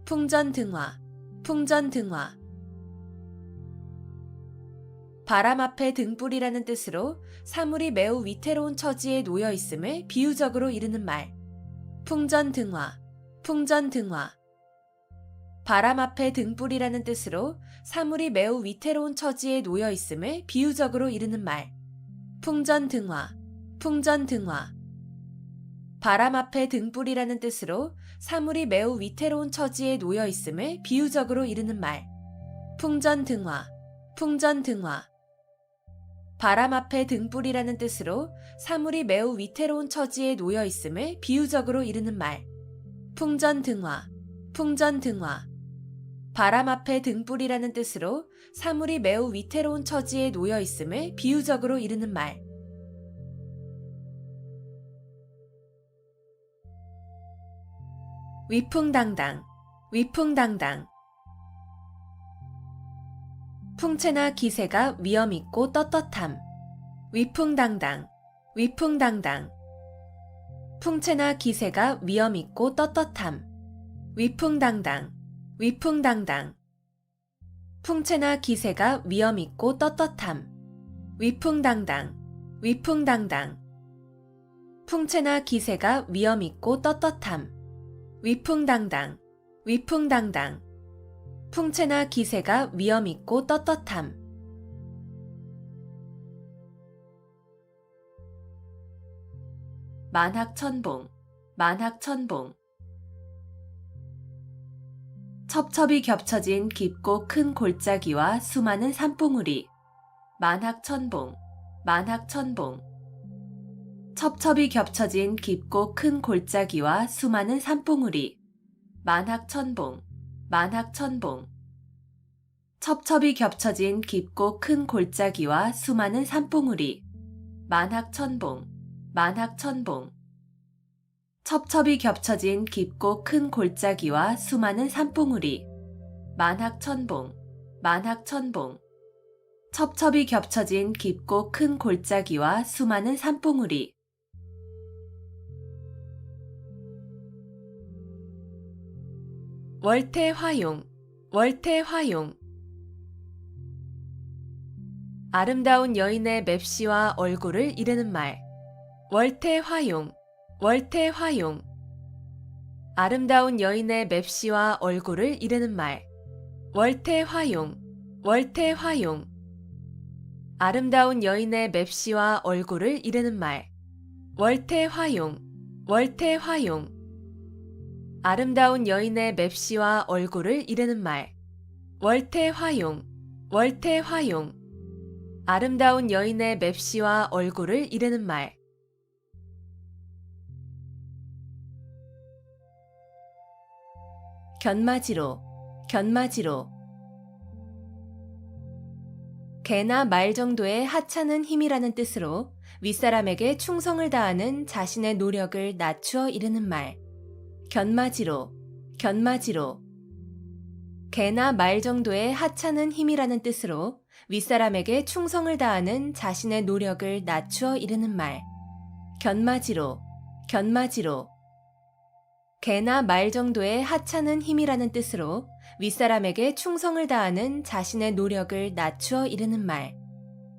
풍전등화, 풍전등화. 바람 앞에 등불이라는 뜻으로 사물이 매우 위태로운 처지에 놓여 있음을 비유적으로 이르는 말. 풍전등화, 풍전등화. 바람 앞에 등불이라는 뜻으로 사물이 매우 위태로운 처지에 놓여 있음을 비유적으로 이르는 말. 풍전등화, 풍전등화. 바람 앞에 등불이라는 뜻으로 사물이 매우 위태로운 처지에 놓여 있음을 비유적으로 이르는 말. 풍전등화, 풍전등화. 바람 앞에 등불이라는 뜻으로 사물이 매우 위태로운 처지에 놓여 있음을 비유적으로 이르는 말. 풍전등화, 풍전등화. 바람 앞에 등불이라는 뜻으로 사물이 매우 위태로운 처지에 놓여 있음을 비유적으로 이르는 말. 위풍당당, 위풍당당. 풍채나 기세가 위엄있고 떳떳함. 위풍당당, 위풍당당. 풍채나 기세가 위엄있고 떳떳함. 위풍당당, 위풍당당. 풍채나 기세가 위엄있고 떳떳함. 위풍당당, 위풍당당. 풍채나 기세가 위엄있고 떳떳함. 위풍당당, 위풍당당. 풍채나 기세가 위엄있고 떳떳함. 만학천봉, 만학천봉. 첩첩이 겹쳐진 깊고 큰 골짜기와 수많은 산봉우리. 만학천봉, 만학천봉. 첩첩이 겹쳐진 깊고 큰 골짜기와 수많은 산봉우리. 만학천봉, 만학천봉. 첩첩이 겹쳐진 깊고 큰 골짜기와 수많은 산봉우리. 만학천봉, 만학천봉. 첩첩이 겹쳐진 깊고 큰 골짜기와 수많은 산봉우리. 만학천봉, 만학천봉. 첩첩이 겹쳐진 깊고 큰 골짜기와 수많은 산봉우리. 월태화용, 월태화용. 아름다운 여인의 맵시와 얼굴을 이르는 말. 월태화용, 월태화용. 아름다운 여인의 맵시와 얼굴을 이르는 말. 월태화용, 월태화용. 아름다운 여인의 맵시와 얼굴을 이르는 말. 월태화용, 월태화용. 아름다운 여인의 맵시와 얼굴을 이르는 말. 월태화용, 월태화용. 아름다운 여인의 맵시와 얼굴을 이르는 말. 견마지로, 견마지로. 개나 말 정도의 하찮은 힘이라는 뜻으로 윗사람에게 충성을 다하는 자신의 노력을 낮추어 이르는 말. 견마지로, 견마지로. 개나 말 정도의 하찮은 힘이라는 뜻으로 윗사람에게 충성을 다하는 자신의 노력을 낮추어 이르는 말. 견마지로, 견마지로. 개나 말 정도의 하찮은 힘이라는 뜻으로 윗사람에게 충성을 다하는 자신의 노력을 낮추어 이르는 말.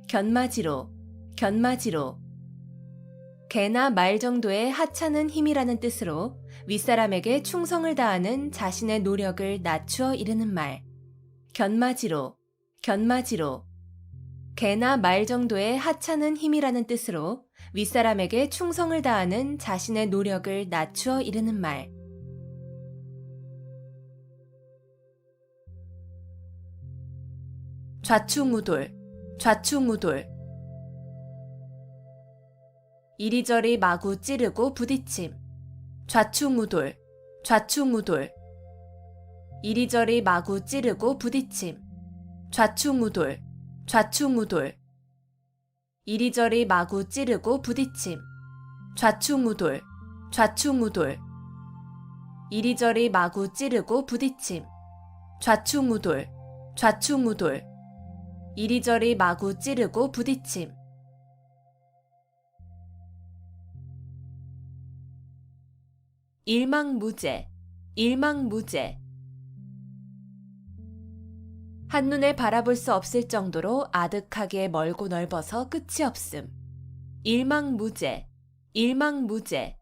견마지로, 견마지로. 개나 말 정도의 하찮은 힘이라는 뜻으로 윗사람에게 충성을 다하는 자신의 노력을 낮추어 이르는 말. 견마지로, 견마지로. 개나 말 정도의 하찮은 힘이라는 뜻으로 윗사람에게 충성을 다하는 자신의 노력을 낮추어 이르는 말. 좌충우돌, 좌충우돌. 이리저리 마구 찌르고 부딪힘. 좌충우돌, 좌충우돌. 이리저리 마구 찌르고 부딪힘. 좌충우돌, 좌충우돌. 이리저리 마구 찌르고 부딪힘. 좌충우돌, 좌충우돌. 이리저리 마구 찌르고 부딪힘. 좌충우돌, 좌충우돌. 이리저리 마구 찌르고 부딪힘. 일망무제, 일망무제. 한눈에 바라볼 수 없을 정도로 아득하게 멀고 넓어서 끝이 없음. 일망무제, 일망무제.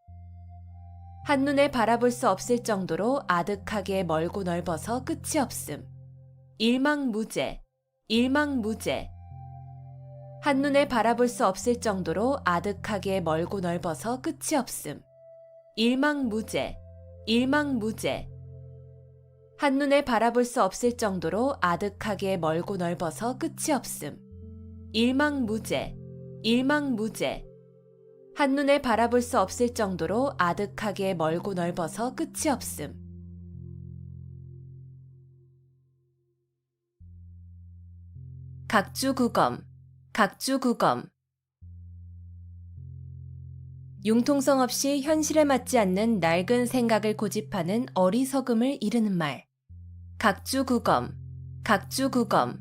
한눈에 바라볼 수 없을 정도로 아득하게 멀고 넓어서 끝이 없음. 일망무제, 일망무제. 한눈에 바라볼 수 없을 정도로 아득하게 멀고 넓어서 끝이 없음. 일망무제, 일망무제. 한눈에 바라볼 수 없을 정도로 아득하게 멀고 넓어서 끝이 없음. 일망무제, 일망무제. 한눈에 바라볼 수 없을 정도로 아득하게 멀고 넓어서 끝이 없음. 각주구검, 각주구검. 융통성 없이 현실에 맞지 않는 낡은 생각을 고집하는 어리석음을 이르는 말. 각주구검, 각주구검.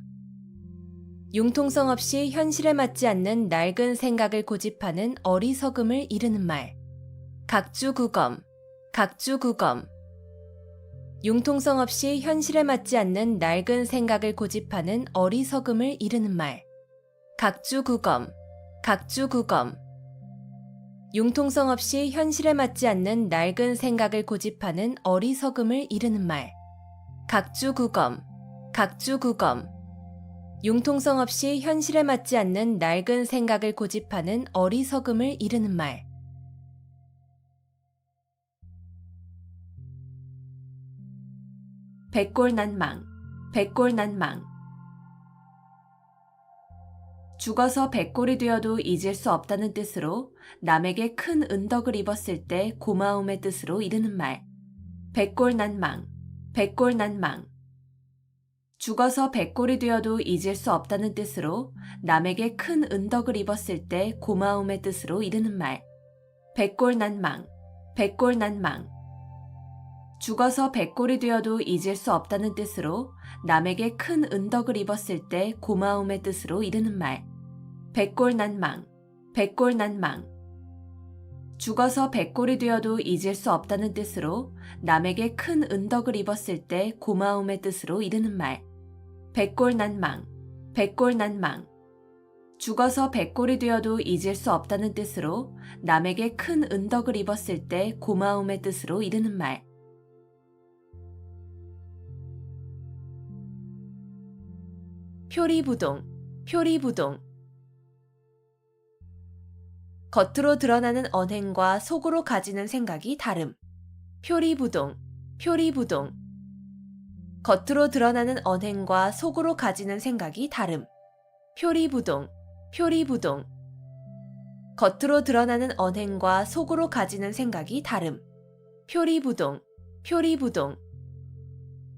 융통성 없이 현실에 맞지 않는 낡은 생각을 고집하는 어리석음을 이르는 말. 각주구검, 각주구검. 융통성 없이 현실에 맞지 않는 낡은 생각을 고집하는 어리석음을 이르는 말. 각주구검, 각주구검. 융통성 없이 현실에 맞지 않는 낡은 생각을 고집하는 어리석음을 이르는 말. 각주구검, 각주구검. 융통성 없이 현실에 맞지 않는 낡은 생각을 고집하는 어리석음을 이르는 말. 백골난망, 백골난망. 죽어서 백골이 되어도 잊을 수 없다는 뜻으로 남에게 큰 은덕을 입었을 때 고마움의 뜻으로 이르는 말. 백골난망, 백골난망. 죽어서 백골이 되어도 잊을 수 없다는 뜻으로 남에게 큰 은덕을 입었을 때 고마움의 뜻으로 이르는 말. 백골난망, 백골난망. 죽어서 백골이 되어도 잊을 수 없다는 뜻으로 남에게 큰 은덕을 입었을 때 고마움의 뜻으로 이르는 말. 백골난망, 백골난망. 죽어서 백골이 되어도 잊을 수 없다는 뜻으로 남에게 큰 은덕을 입었을 때 고마움의 뜻으로 이르는 말. 백골난망, 백골난망. 죽어서 백골이 되어도 잊을 수 없다는 뜻으로 남에게 큰 은덕을 입었을 때 고마움의 뜻으로 이르는 말. 표리부동, 표리부동. 겉으로 드러나는 언행과 속으로 가지는 생각이 다름. 표리부동, 표리부동. 겉으로 드러나는 언행과 속으로 가지는 생각이 다름. 표리부동, 표리부동. 겉으로 드러나는 언행과 속으로 가지는 생각이 다름. 표리부동, 표리부동.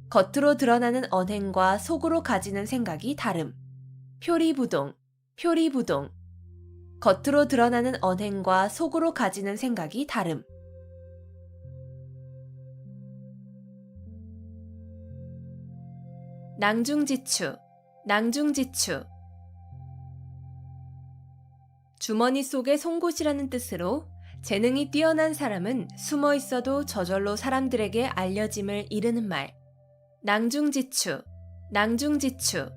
겉으로 드러나는 언행과 속으로 가지는 생각이 다름. 표리부동, 표리부동. 겉으로 드러나는 언행과 속으로 가지는 생각이 다름. 낭중지추, 낭중지추. 주머니 속에 송곳이라는 뜻으로 재능이 뛰어난 사람은 숨어 있어도 저절로 사람들에게 알려짐을 이르는 말. 낭중지추, 낭중지추.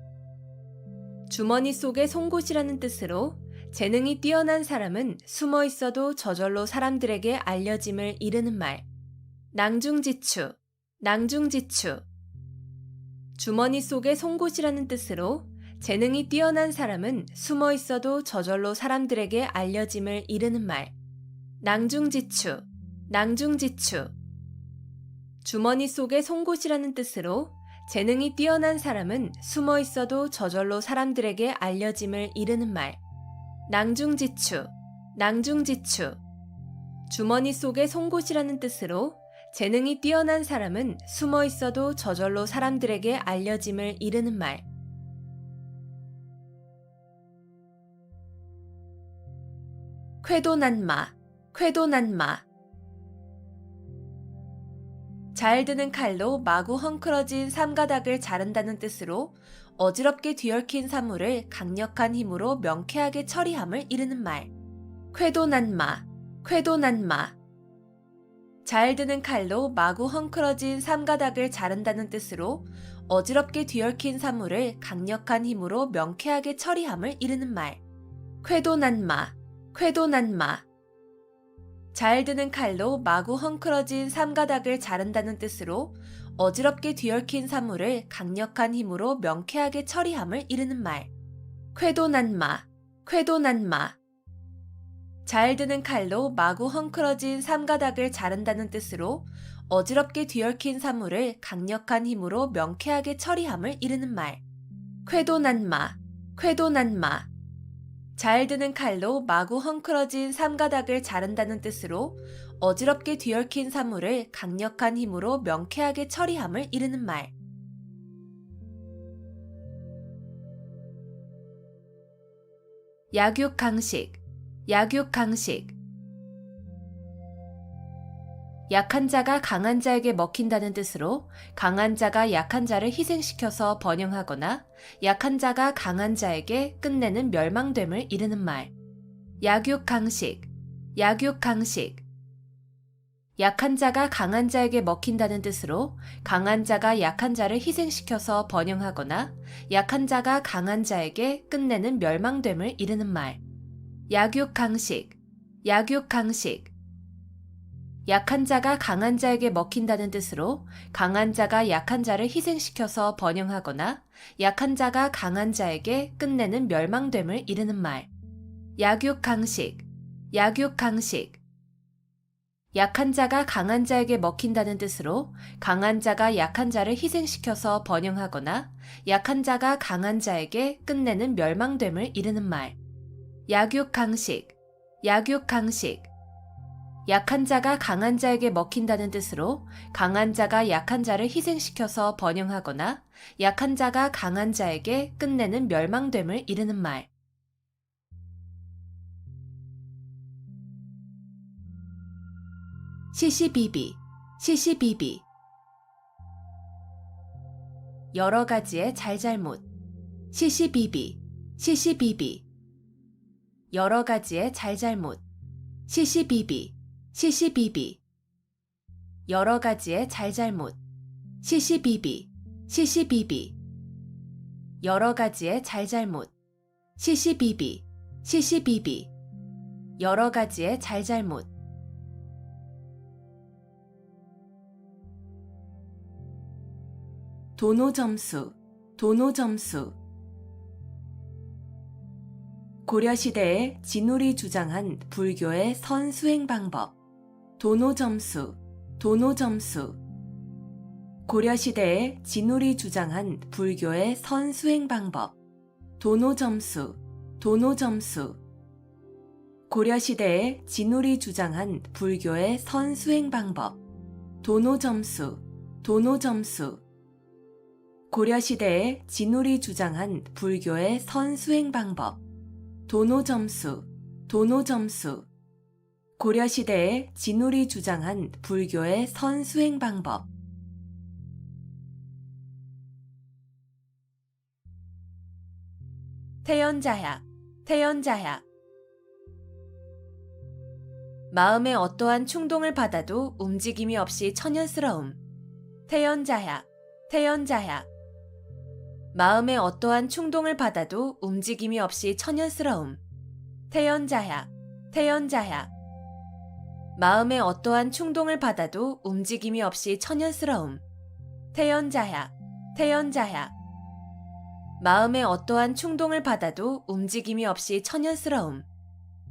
주머니 속에 송곳이라는 뜻으로 재능이 뛰어난 사람은 숨어 있어도 저절로 사람들에게 알려짐을 이르는 말. 낭중지추, 낭중지추. 주머니 속에 송곳이라는 뜻으로 재능이 뛰어난 사람은 숨어 있어도 저절로 사람들에게 알려짐을 이르는 말. 낭중지추, 낭중지추. 주머니 속에 송곳이라는 뜻으로 재능이 뛰어난 사람은 숨어 있어도 저절로 사람들에게 알려짐을 이르는 말. 낭중지추, 낭중지추. 주머니 속에 송곳이라는 뜻으로 재능이 뛰어난 사람은 숨어 있어도 저절로 사람들에게 알려짐을 이르는 말. 쾌도난마, 쾌도난마. 잘 드는 칼로 마구 헝클어진 삼가닥을 자른다는 뜻으로 어지럽게 뒤얽힌 사물을 강력한 힘으로 명쾌하게 처리함을 이르는 말. 쾌도난마, 쾌도난마. 잘 드는 칼로 마구 헝클어진 삼가닥을 자른다는 뜻으로 어지럽게 뒤얽힌 사물을 강력한 힘으로 명쾌하게 처리함을 이르는 말. 쾌도난마, 쾌도난마. 잘 드는 칼로 마구 헝클어진 삼가닥을 자른다는 뜻으로 어지럽게 뒤얽힌 사물을 강력한 힘으로 명쾌하게 처리함을 이르는 말. 쾌도난마, 쾌도난마. 잘 드는 칼로 마구 헝클어진 삼가닥을 자른다는 뜻으로 어지럽게 뒤얽힌 사물을 강력한 힘으로 명쾌하게 처리함을 이르는 말. 쾌도난마, 쾌도난마. 잘 드는 칼로 마구 헝클어진 삼가닥을 자른다는 뜻으로 어지럽게 뒤얽힌 사물을 강력한 힘으로 명쾌하게 처리함을 이르는 말. 약육강식, 약육강식. 약한 자가 강한 자에게 먹힌다는 뜻으로 강한 자가 약한 자를 희생시켜서 번영하거나 약한 자가 강한 자에게 끝내는 멸망됨을 이르는 말. 약육강식, 약육강식. 약한 자가 강한 자에게 먹힌다는 뜻으로 강한 자가 약한 자를 희생시켜서 번영하거나 약한 자가 강한 자에게 끝내는 멸망됨을 이르는 말. 약육강식, 약육강식. 약한 자가 강한 자에게 먹힌다는 뜻으로 강한 자가 약한 자를 희생시켜서 번영하거나 약한 자가 강한 자에게 끝내는 멸망됨을 이르는 말. 약육강식, 약육강식. 약한 자가 강한 자에게 먹힌다는 뜻으로 강한 자가 약한 자를 희생시켜서 번영하거나 약한 자가 강한 자에게 끝내는 멸망됨을 이르는 말. 약육강식, 약육강식. 약한 자가 강한 자에게 먹힌다는 뜻으로 강한 자가 약한 자를 희생시켜서 번영하거나 약한 자가 강한 자에게 끝내는 멸망됨을 이르는 말. 시시비비, 시시비비. 여러 가지의 잘잘못. 시시비비, 시시비비. 여러 가지의 잘잘못. 시시비비, 시시비비. 여러 가지의 잘잘못. 시시비비, 시시비비. 여러 가지의 잘잘못. 시시비비, 시시비비. 여러 가지의 잘잘못. 도노점수, 도노점수. 고려시대에 진울이 주장한 불교의 선수행 방법. 도노점수, 도노점수. 고려시대에 진울이 주장한 불교의 선수행 방법. 도노점수, 도노점수. 고려시대에 진울이 주장한 불교의 선수행 방법. 도노점수, 도노점수. 고려시대에 진울이 주장한 불교의 선수행 방법. 도노점수, 도노점수. 고려시대에 진울이 주장한 불교의 선수행 방법. 태연자약, 태연자약. 마음에 어떠한 충동을 받아도 움직임이 없이 천연스러움. 태연자약, 태연자약. 마음에 어떠한 충동을 받아도 움직임이 없이 천연스러움. 태연자약, 태연자약. 마음에 어떠한 충동을 받아도 움직임이 없이 천연스러움. 태연자약, 태연자약. 마음에 어떠한 충동을 받아도 움직임이 없이 천연스러움.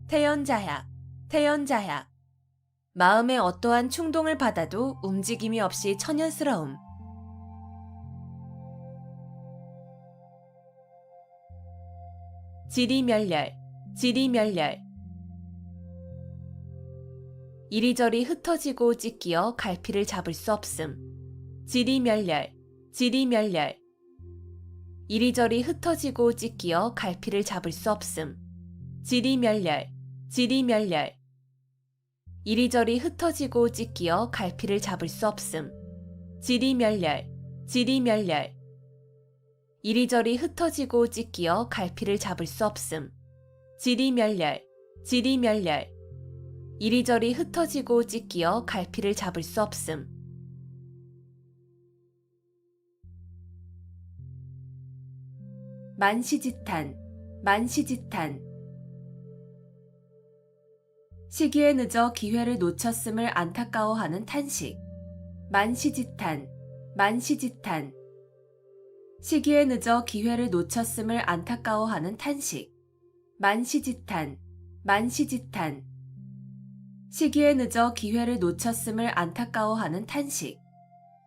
태연자약, 태연자약. 마음에 어떠한 충동을 받아도 움직임이 없이 천연스러움. 지리멸렬, 지리멸렬. 이리저리 흩어지고 찢기어 갈피를 잡을 수 없음. 지리멸렬, 지리멸렬. 이리저리 흩어지고 찢기어 갈피를 잡을 수 없음. 지리멸렬, 지리멸렬. 이리저리 흩어지고 찢기어 갈피를 잡을 수 없음. 지리멸렬, 지리멸렬. 이리저리 흩어지고 찢기어 갈피를 잡을 수 없음. 지리멸렬, 지리멸렬. 이리저리 흩어지고 찢기어 갈피를 잡을 수 없음. 만시지탄, 만시지탄. 시기에 늦어 기회를 놓쳤음을 안타까워하는 탄식. 만시지탄, 만시지탄. 시기에 늦어 기회를 놓쳤음을 안타까워하는 탄식. 만시지탄, 만시지탄. 시기에 늦어 기회를 놓쳤음을 안타까워하는 탄식.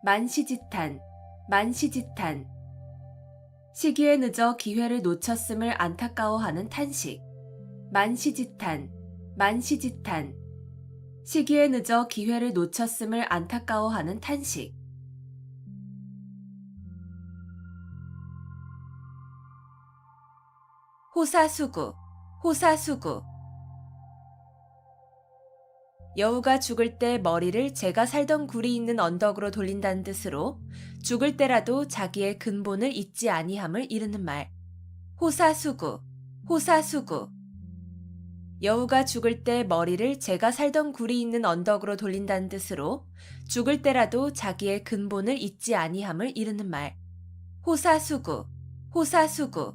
만시지탄, 만시지탄. 시기에 늦어 기회를 놓쳤음을 안타까워하는 탄식. 만시지탄, 만시지탄. 시기에 늦어 기회를 놓쳤음을 안타까워하는 탄식. 호사수구, 호사수구. 여우가 죽을 때 머리를 제가 살던 굴이 있는 언덕으로 돌린다는 뜻으로 죽을 때라도 자기의 근본을 잊지 아니함을 이르는 말. 호사수구, 호사수구. 여우가 죽을 때 머리를 제가 살던 굴이 있는 언덕으로 돌린다는 뜻으로 죽을 때라도 자기의 근본을 잊지 아니함을 이르는 말. 호사수구, 호사수구.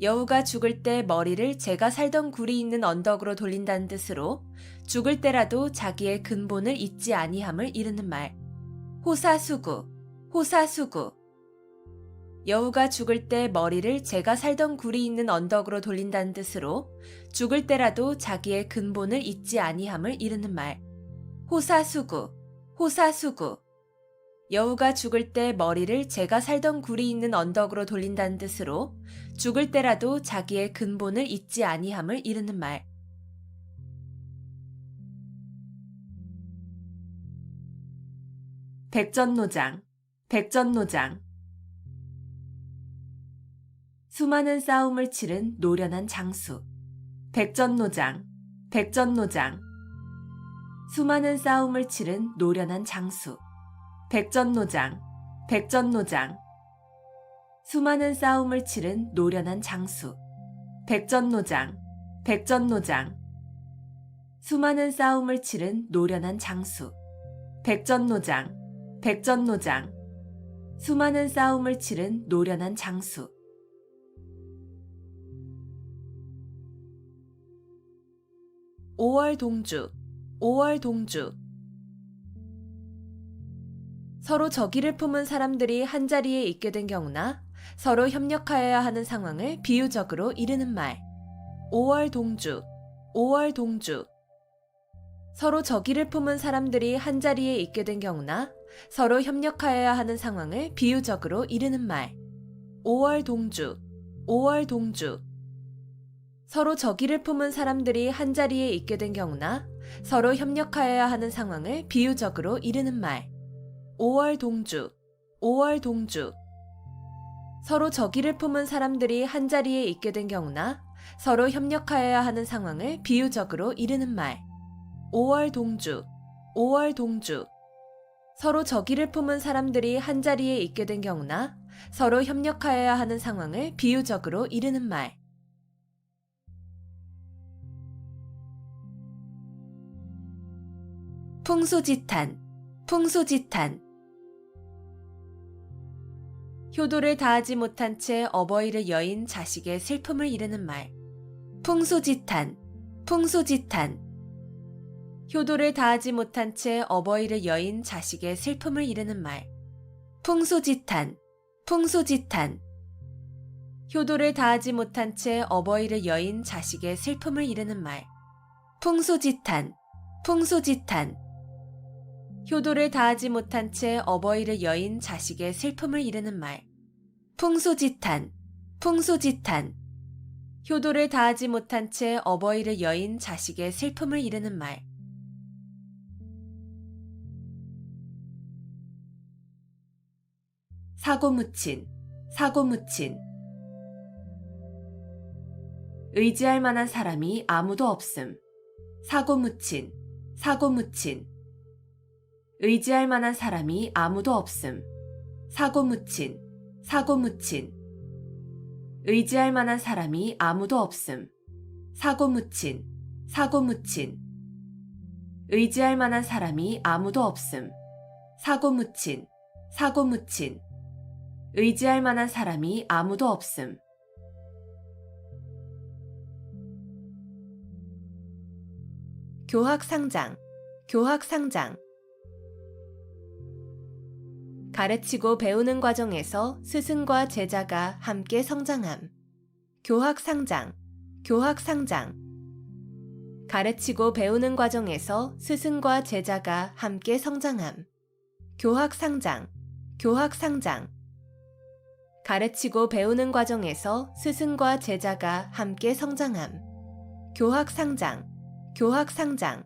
여우가 죽을 때 머리를 제가 살던 굴이 있는 언덕으로 돌린다는 뜻으로 죽을 때라도 자기의 근본을 잊지 아니함을 이르는 말. 호사수구, 호사수구. 여우가 죽을 때 머리를 제가 살던 굴이 있는 언덕으로 돌린다는 뜻으로 죽을 때라도 자기의 근본을 잊지 아니함을 이르는 말. 호사수구, 호사수구. 여우가 죽을 때 머리를 제가 살던 굴이 있는 언덕으로 돌린다는 뜻으로 죽을 때라도 자기의 근본을 잊지 아니함을 이르는 말. 백전노장, 백전노장. 수많은 싸움을 치른 노련한 장수. 백전노장, 백전노장. 수많은 싸움을 치른 노련한 장수. 백전노장, 백전노장. 수많은 싸움을 치른 노련한 장수. 백전노장, 백전노장. 수많은 싸움을 치른 노련한 장수. 백전노장, 백전노장. 수많은 싸움을 치른 노련한 장수. 오월동주, 오월동주. 서로 적의를 품은 사람들이 한자리에 있게 된 경우나 서로 협력하여야 하는 상황을 비유적으로 이르는 말. 오월동주, 오월동주. 서로 적의를 품은 사람들이 한자리에 있게 된 경우나 서로 협력하여야 하는 상황을 비유적으로 이르는 말. 오월동주, 오월동주. 서로 적의를 품은 사람들이 한자리에 있게 된 경우나 서로 협력하여야 하는 상황을 비유적으로 이르는 말. 오월동주, 오월동주. 서로 적의를 품은 사람들이 한자리에 있게 된 경우나 서로 협력하여야 하는 상황을 비유적으로 이르는 말. 오월동주, 오월동주. 서로 적의를 품은 사람들이 한자리에 있게 된 경우나 서로 협력하여야 하는 상황을 비유적으로 이르는 말. 풍수지탄, 풍수지탄. 효도를 다하지 못한 채 어버이를 여인 자식의 슬픔을 이르는 말. 풍수지탄, 풍수지탄. 효도를 다하지 못한 채 어버이를 여인 자식의 슬픔을 이르는 말. 풍수지탄, 풍수지탄. 효도를 다하지 못한 채 어버이를 여인 자식의 슬픔을 이르는 말. 풍수지탄, 풍수지탄. 효도를 다하지 못한 채 어버이를 여인 자식의 슬픔을 이르는 말. 풍수지탄, 풍수지탄. 효도를 다하지 못한 채 어버이를 여인 자식의 슬픔을 이르는 말. 사고무친, 사고무친. 의지할 만한 사람이 아무도 없음. 사고무친, 사고무친. 의지할 만한 사람이 아무도 없음. 사고무친, 사고무친. 의지할 만한 사람이 아무도 없음. 사고무친, 사고무친. 의지할 만한 사람이 아무도 없음. 사고무친, 사고무친. 의지할 만한 사람이 아무도 없음. 교학상장, 교학상장. 가르치고 배우는 과정에서 스승과 제자가 함께 성장함. 교학상장, 교학상장. 가르치고 배우는 과정에서 스승과 제자가 함께 성장함. 교학상장, 교학상장. 가르치고 배우는 과정에서 스승과 제자가 함께 성장함. 교학상장, 교학상장.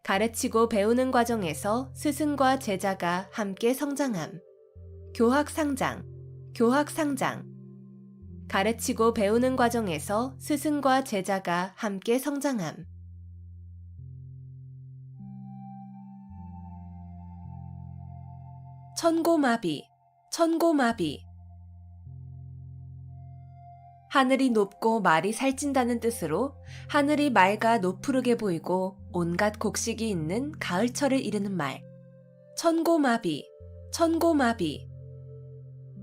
가르치고 배우는 과정에서 스승과 제자가 함께 성장함. 교학상장, 교학상장. 가르치고 배우는 과정에서 스승과 제자가 함께 성장함. 천고마비, 천고마비. 하늘이 높고 말이 살찐다는 뜻으로 하늘이 맑아 노푸르게 보이고 온갖 곡식이 있는 가을철을 이르는 말. 천고마비, 천고마비.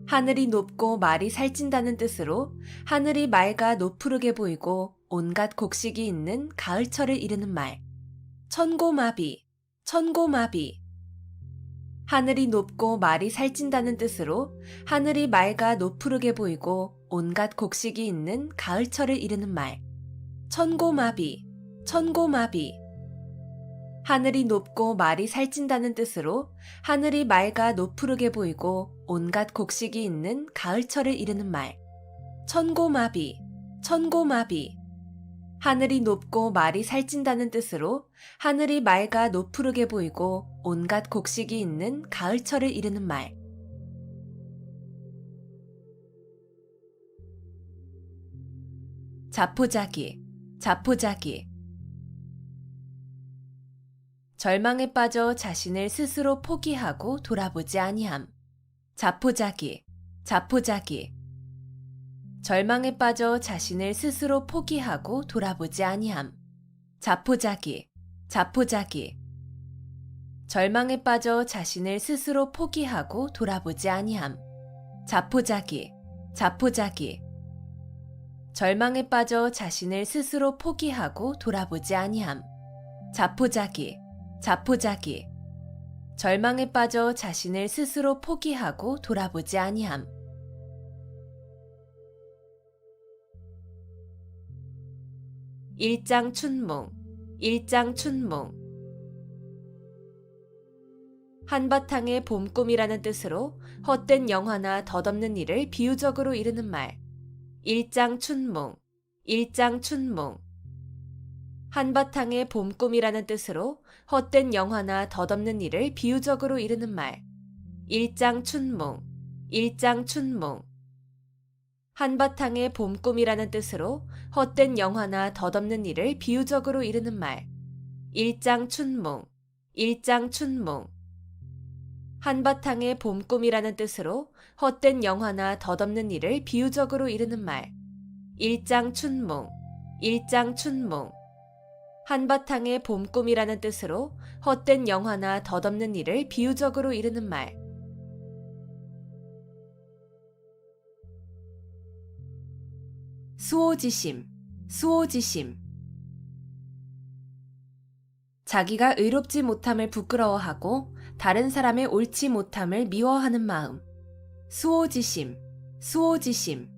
하늘이 높고 말이 살찐다는 뜻으로 하늘이 맑아 노푸르게 보이고 온갖 곡식이 있는 가을철을 이르는 말. 천고마비, 천고마비. 하늘이 높고 말이 살찐다는 뜻으로 하늘이 맑아 노푸르게 보이고 온갖 곡식이 있는 가을철을 이르는 말. 천고마비, 천고마비. 하늘이 높고 말이 살찐다는 뜻으로 하늘이 맑아 노푸르게 보이고 온갖 곡식이 있는 가을철을 이르는 말. 천고마비, 천고마비. 하늘이 높고 말이 살찐다는 뜻으로 하늘이 맑아 노푸르게 보이고 온갖 곡식이 있는 가을철을 이르는 말. 자포자기, 자포자기. 절망에 빠져 자신을 스스로 포기하고 돌아보지 아니함. 자포자기, 자포자기. 절망에 빠져 자신을 스스로 포기하고 돌아보지 아니함. 자포자기, 자포자기. 절망에 빠져 자신을 스스로 포기하고 돌아보지 아니함. 자포자기, 자포자기. 절망에 빠져 자신을 스스로 포기하고 돌아보지 아니함. 자포자기, 자포자기. 절망에 빠져 자신을 스스로 포기하고 돌아보지 아니함. 일장춘몽, 일장춘몽. 한바탕의 봄꿈이라는 뜻으로 헛된 영화나 덧없는 일을 비유적으로 이르는 말. 일장춘몽, 일장춘몽. 한바탕의 봄꿈이라는 뜻으로 헛된 영화나 덧없는 일을 비유적으로 이르는 말. 일장춘몽, 일장춘몽. 한바탕의 봄꿈이라는 뜻으로 헛된 영화나 덧없는 일을 비유적으로 이르는 말. 일장춘몽, 일장춘몽. 한바탕의 봄꿈이라는 뜻으로 헛된 영화나 덧없는 일을 비유적으로 이르는 말. 일장춘몽, 일장춘몽. 한바탕의 봄꿈이라는 뜻으로 헛된 영화나 덧없는 일을 비유적으로 이르는 말. 수오지심, 수오지심. 자기가 의롭지 못함을 부끄러워하고 다른 사람의 옳지 못함을 미워하는 마음. 수오지심, 수오지심.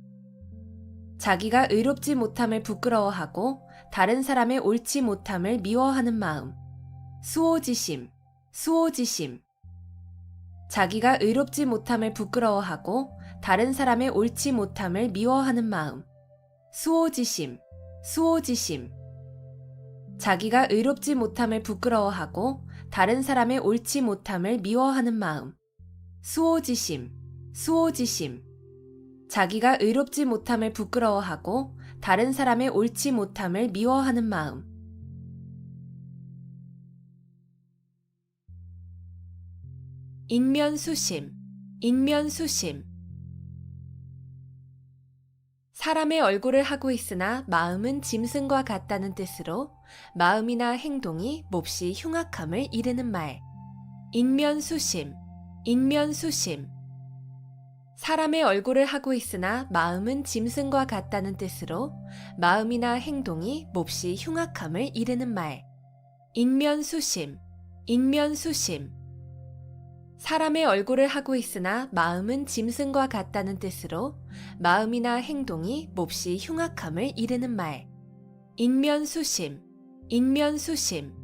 자기가 의롭지 못함을 부끄러워하고 다른 사람의 옳지 못함을 미워하는 마음. 수오지심, 수오지심. 자기가 의롭지 못함을 부끄러워하고 다른 사람의 옳지 못함을 미워하는 마음. 수오지심, 수오지심. 자기가 의롭지 못함을 부끄러워하고 다른 사람의 옳지 못함을 미워하는 마음. 수오지심, 수오지심. 자기가 의롭지 못함을 부끄러워하고 다른 사람의 옳지 못함을 미워하는 마음. 인면수심, 인면수심. 사람의 얼굴을 하고 있으나 마음은 짐승과 같다는 뜻으로 마음이나 행동이 몹시 흉악함을 이르는 말. 인면수심, 인면수심. 사람의 얼굴을 하고 있으나 마음은 짐승과 같다는 뜻으로 마음이나 행동이 몹시 흉악함을 이르는 말. 인면수심, 인면수심. 사람의 얼굴을 하고 있으나 마음은 짐승과 같다는 뜻으로 마음이나 행동이 몹시 흉악함을 이르는 말. 인면수심, 인면수심.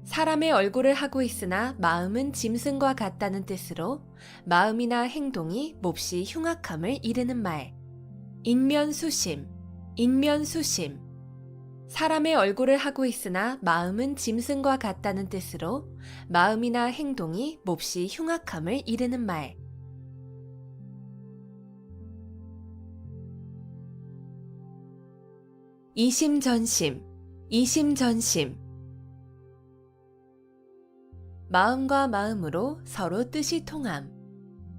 사람의 얼굴을 하고 있으나 마음은 짐승과 같다는 뜻으로 마음이나 행동이 몹시 흉악함을 이르는 말. 인면수심, 인면수심. 사람의 얼굴을 하고 있으나 마음은 짐승과 같다는 뜻으로 마음이나 행동이 몹시 흉악함을 이르는 말. 이심전심, 이심전심. 마음과 마음으로 서로 뜻이 통함.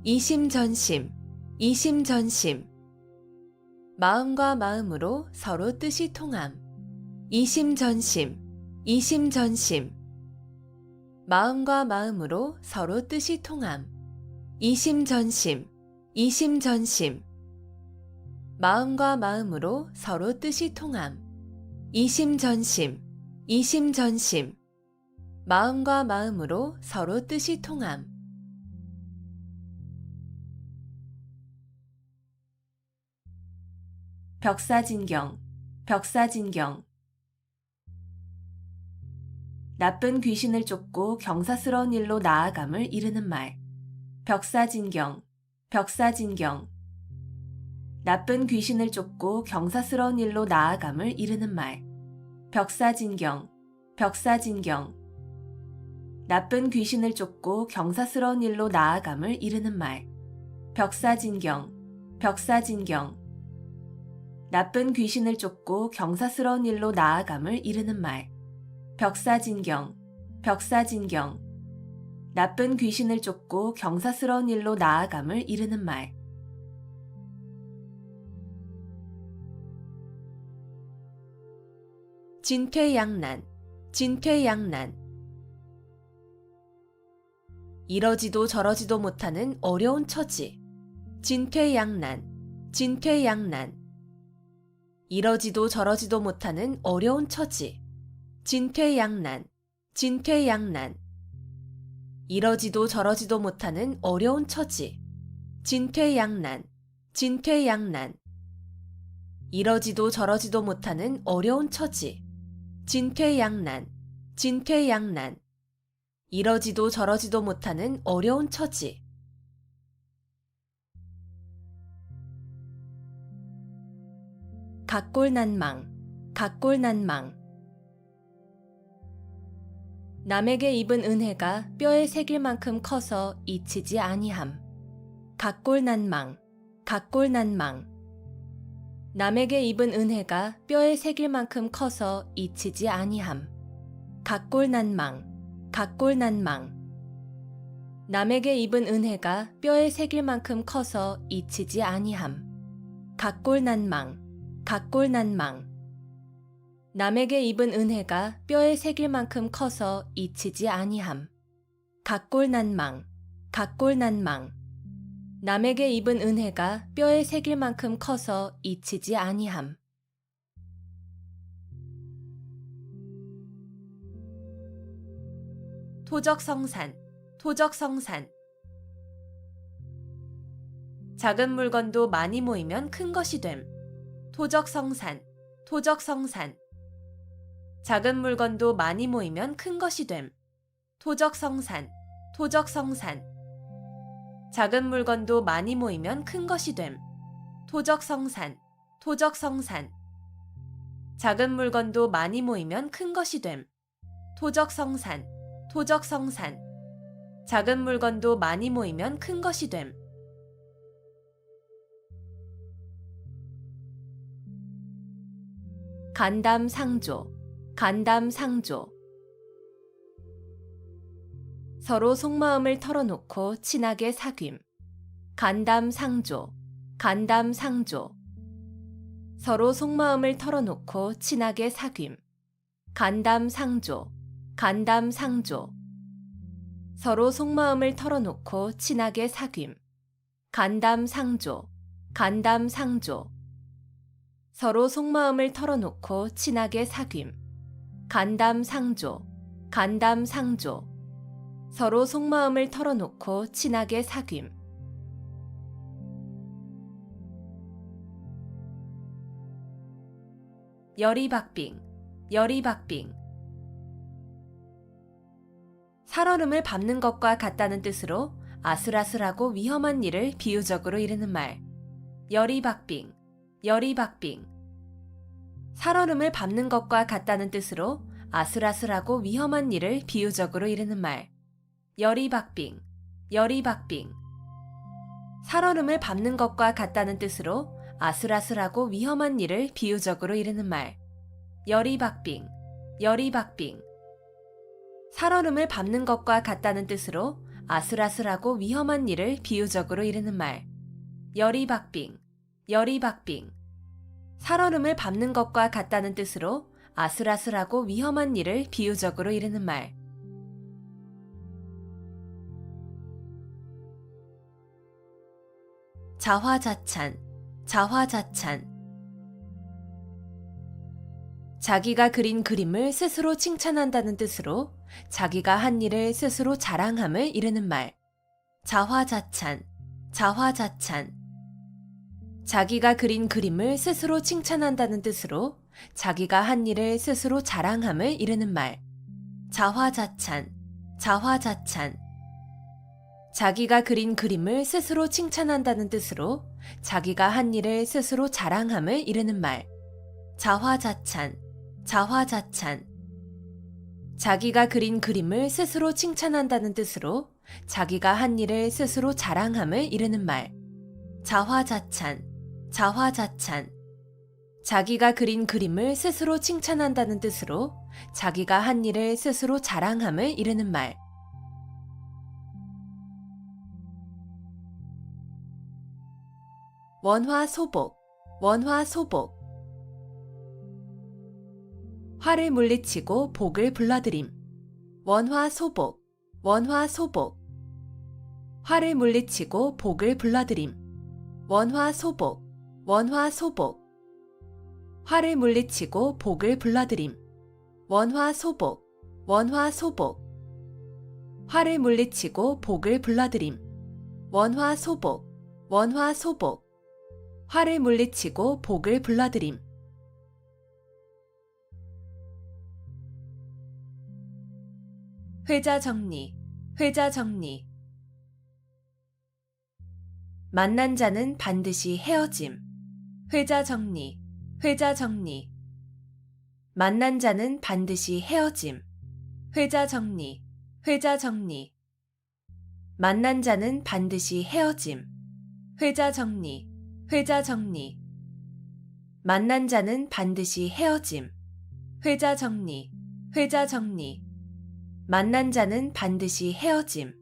이심전심, 이심전심. 마음과 마음으로 서로 뜻이 통함. 이심전심, 이심전심. 마음과 마음으로 서로 뜻이 통함. 이심전심, 이심전심. 마음과 마음으로 서로 뜻이 통함. 이심전심, 이심전심. 마음과 마음으로 서로 뜻이 통함. 벽사진경, 벽사진경. 나쁜 귀신을 쫓고 경사스러운 일로 나아감을 이르는 말. 벽사진경, 벽사진경. 나쁜 귀신을 쫓고 경사스러운 일로 나아감을 이르는 말. 벽사진경, 벽사진경. 나쁜 귀신을 쫓고 경사스러운 일로 나아감을 이르는 말. 벽사진경, 벽사진경. 나쁜 귀신을 쫓고 경사스러운 일로 나아감을 이르는 말. 벽사진경, 벽사진경. 나쁜 귀신을 쫓고 경사스러운 일로 나아감을 이르는 말. 진퇴양난, 진퇴양난. 이러지도 저러지도 못하는 어려운 처지. 진퇴양난, 진퇴양난. 이러지도 저러지도 못하는 어려운 처지. 진퇴양난, 진퇴양난. 이러지도 저러지도 못하는 어려운 처지. 진퇴양난, 진퇴양난. 이러지도 저러지도 못하는 어려운 처지. 진퇴양난, 진퇴양난. 이러지도 저러지도 못하는 어려운 처지. 각골난망, 각골난망. 남에게 입은 은혜가 뼈에 새길 만큼 커서 잊히지 아니함. 각골난망, 각골난망. 남에게 입은 은혜가 뼈에 새길 만큼 커서 잊히지 아니함. 각골난망, 각골난망. 남에게 입은 은혜가 뼈에 새길 만큼 커서 잊히지 아니함. 각골난망, 각골난망. 남에게 입은 은혜가 뼈에 새길 만큼 커서 잊히지 아니함. 각골난망, 각골난망. 남에게 입은 은혜가 뼈에 새길 만큼 커서 잊히지 아니함. 토적성산, 토적성산. 작은 물건도 많이 모이면 큰 것이 됨. 토적성산, 토적성산. 작은 물건도 많이 모이면 큰 것이 됨. 토적성산, 토적성산. 작은 물건도 많이 모이면 큰 것이 됨. 토적성산, 토적성산. 작은 물건도 많이 모이면 큰 것이 됨. 토적성산, 토적성산. 작은 물건도 많이 모이면 큰 것이 됨. 간담상조, 간담상조. 서로 속마음을 털어놓고 친하게 사귐. 간담상조, 간담상조. 서로 속마음을 털어놓고 친하게 사귐. 간담상조, 간담상조. 서로 속마음을 털어놓고 친하게 사귐. 간담상조, 간담상조. 서로 속마음을 털어놓고 친하게 사귐. 간담상조, 간담상조. 서로 속마음을 털어놓고 친하게 사귐. 열이박빙, 열이박빙. 살얼음을 밟는 것과 같다는 뜻으로 아슬아슬하고 위험한 일을 비유적으로 이르는 말. 열이박빙, 열이박빙. 살얼음을 밟는 것과 같다는 뜻으로 아슬아슬하고 위험한 일을 비유적으로 이르는 말. 열이박빙, 열이박빙. 살얼음을 밟는 것과 같다는 뜻으로 아슬아슬하고 위험한 일을 비유적으로 이르는 말. 열이박빙, 열이박빙. 살얼음을 밟는 것과 같다는 뜻으로 아슬아슬하고 위험한 일을 비유적으로 이르는 말. 열이박빙, 열이박빙. 살얼음을 밟는 것과 같다는 뜻으로 아슬아슬하고 위험한 일을 비유적으로 이르는 말. 자화자찬, 자화자찬. 자기가 그린 그림을 스스로 칭찬한다는 뜻으로 자기가 한 일을 스스로 자랑함을 이르는 말. 자화자찬, 자화자찬. 자기가 그린 그림을 스스로 칭찬한다는 뜻으로 자기가 한 일을 스스로 자랑함을 이르는 말. 자화자찬, 자화자찬. 자기가 그린 그림을 스스로 칭찬한다는 뜻으로 자기가 한 일을 스스로 자랑함을 이르는 말. 자화자찬, 자화자찬. 자기가 그린 그림을 스스로 칭찬한다는 뜻으로 자기가 한 일을 스스로 자랑함을 이르는 말. 자화자찬, 자화자찬. 자기가 그린 그림을 스스로 칭찬한다는 뜻으로 자기가 한 일을 스스로 자랑함을 이르는 말. 원화소복, 원화소복. 화를 물리치고 복을 불러들임. 원화소복, 원화소복. 화를 물리치고 복을 불러들임. 원화소복, 원화소복. 화를 물리치고 복을 불러들임. 원화소복, 원화소복. 화를 물리치고 복을 불러들임. 원화소복, 원화소복. 화를 물리치고 복을 불러들임. 회자정리, 회자정리. 만난 자는 반드시 헤어짐. 회자정리, 회자정리. 만난 자는 반드시 헤어짐. 회자정리, 회자정리. 만난 자는 반드시 헤어짐. 회자정리, 회자정리. 만난 자는 반드시 헤어짐. 회자정리, 회자정리. 만난 자는 반드시 헤어짐.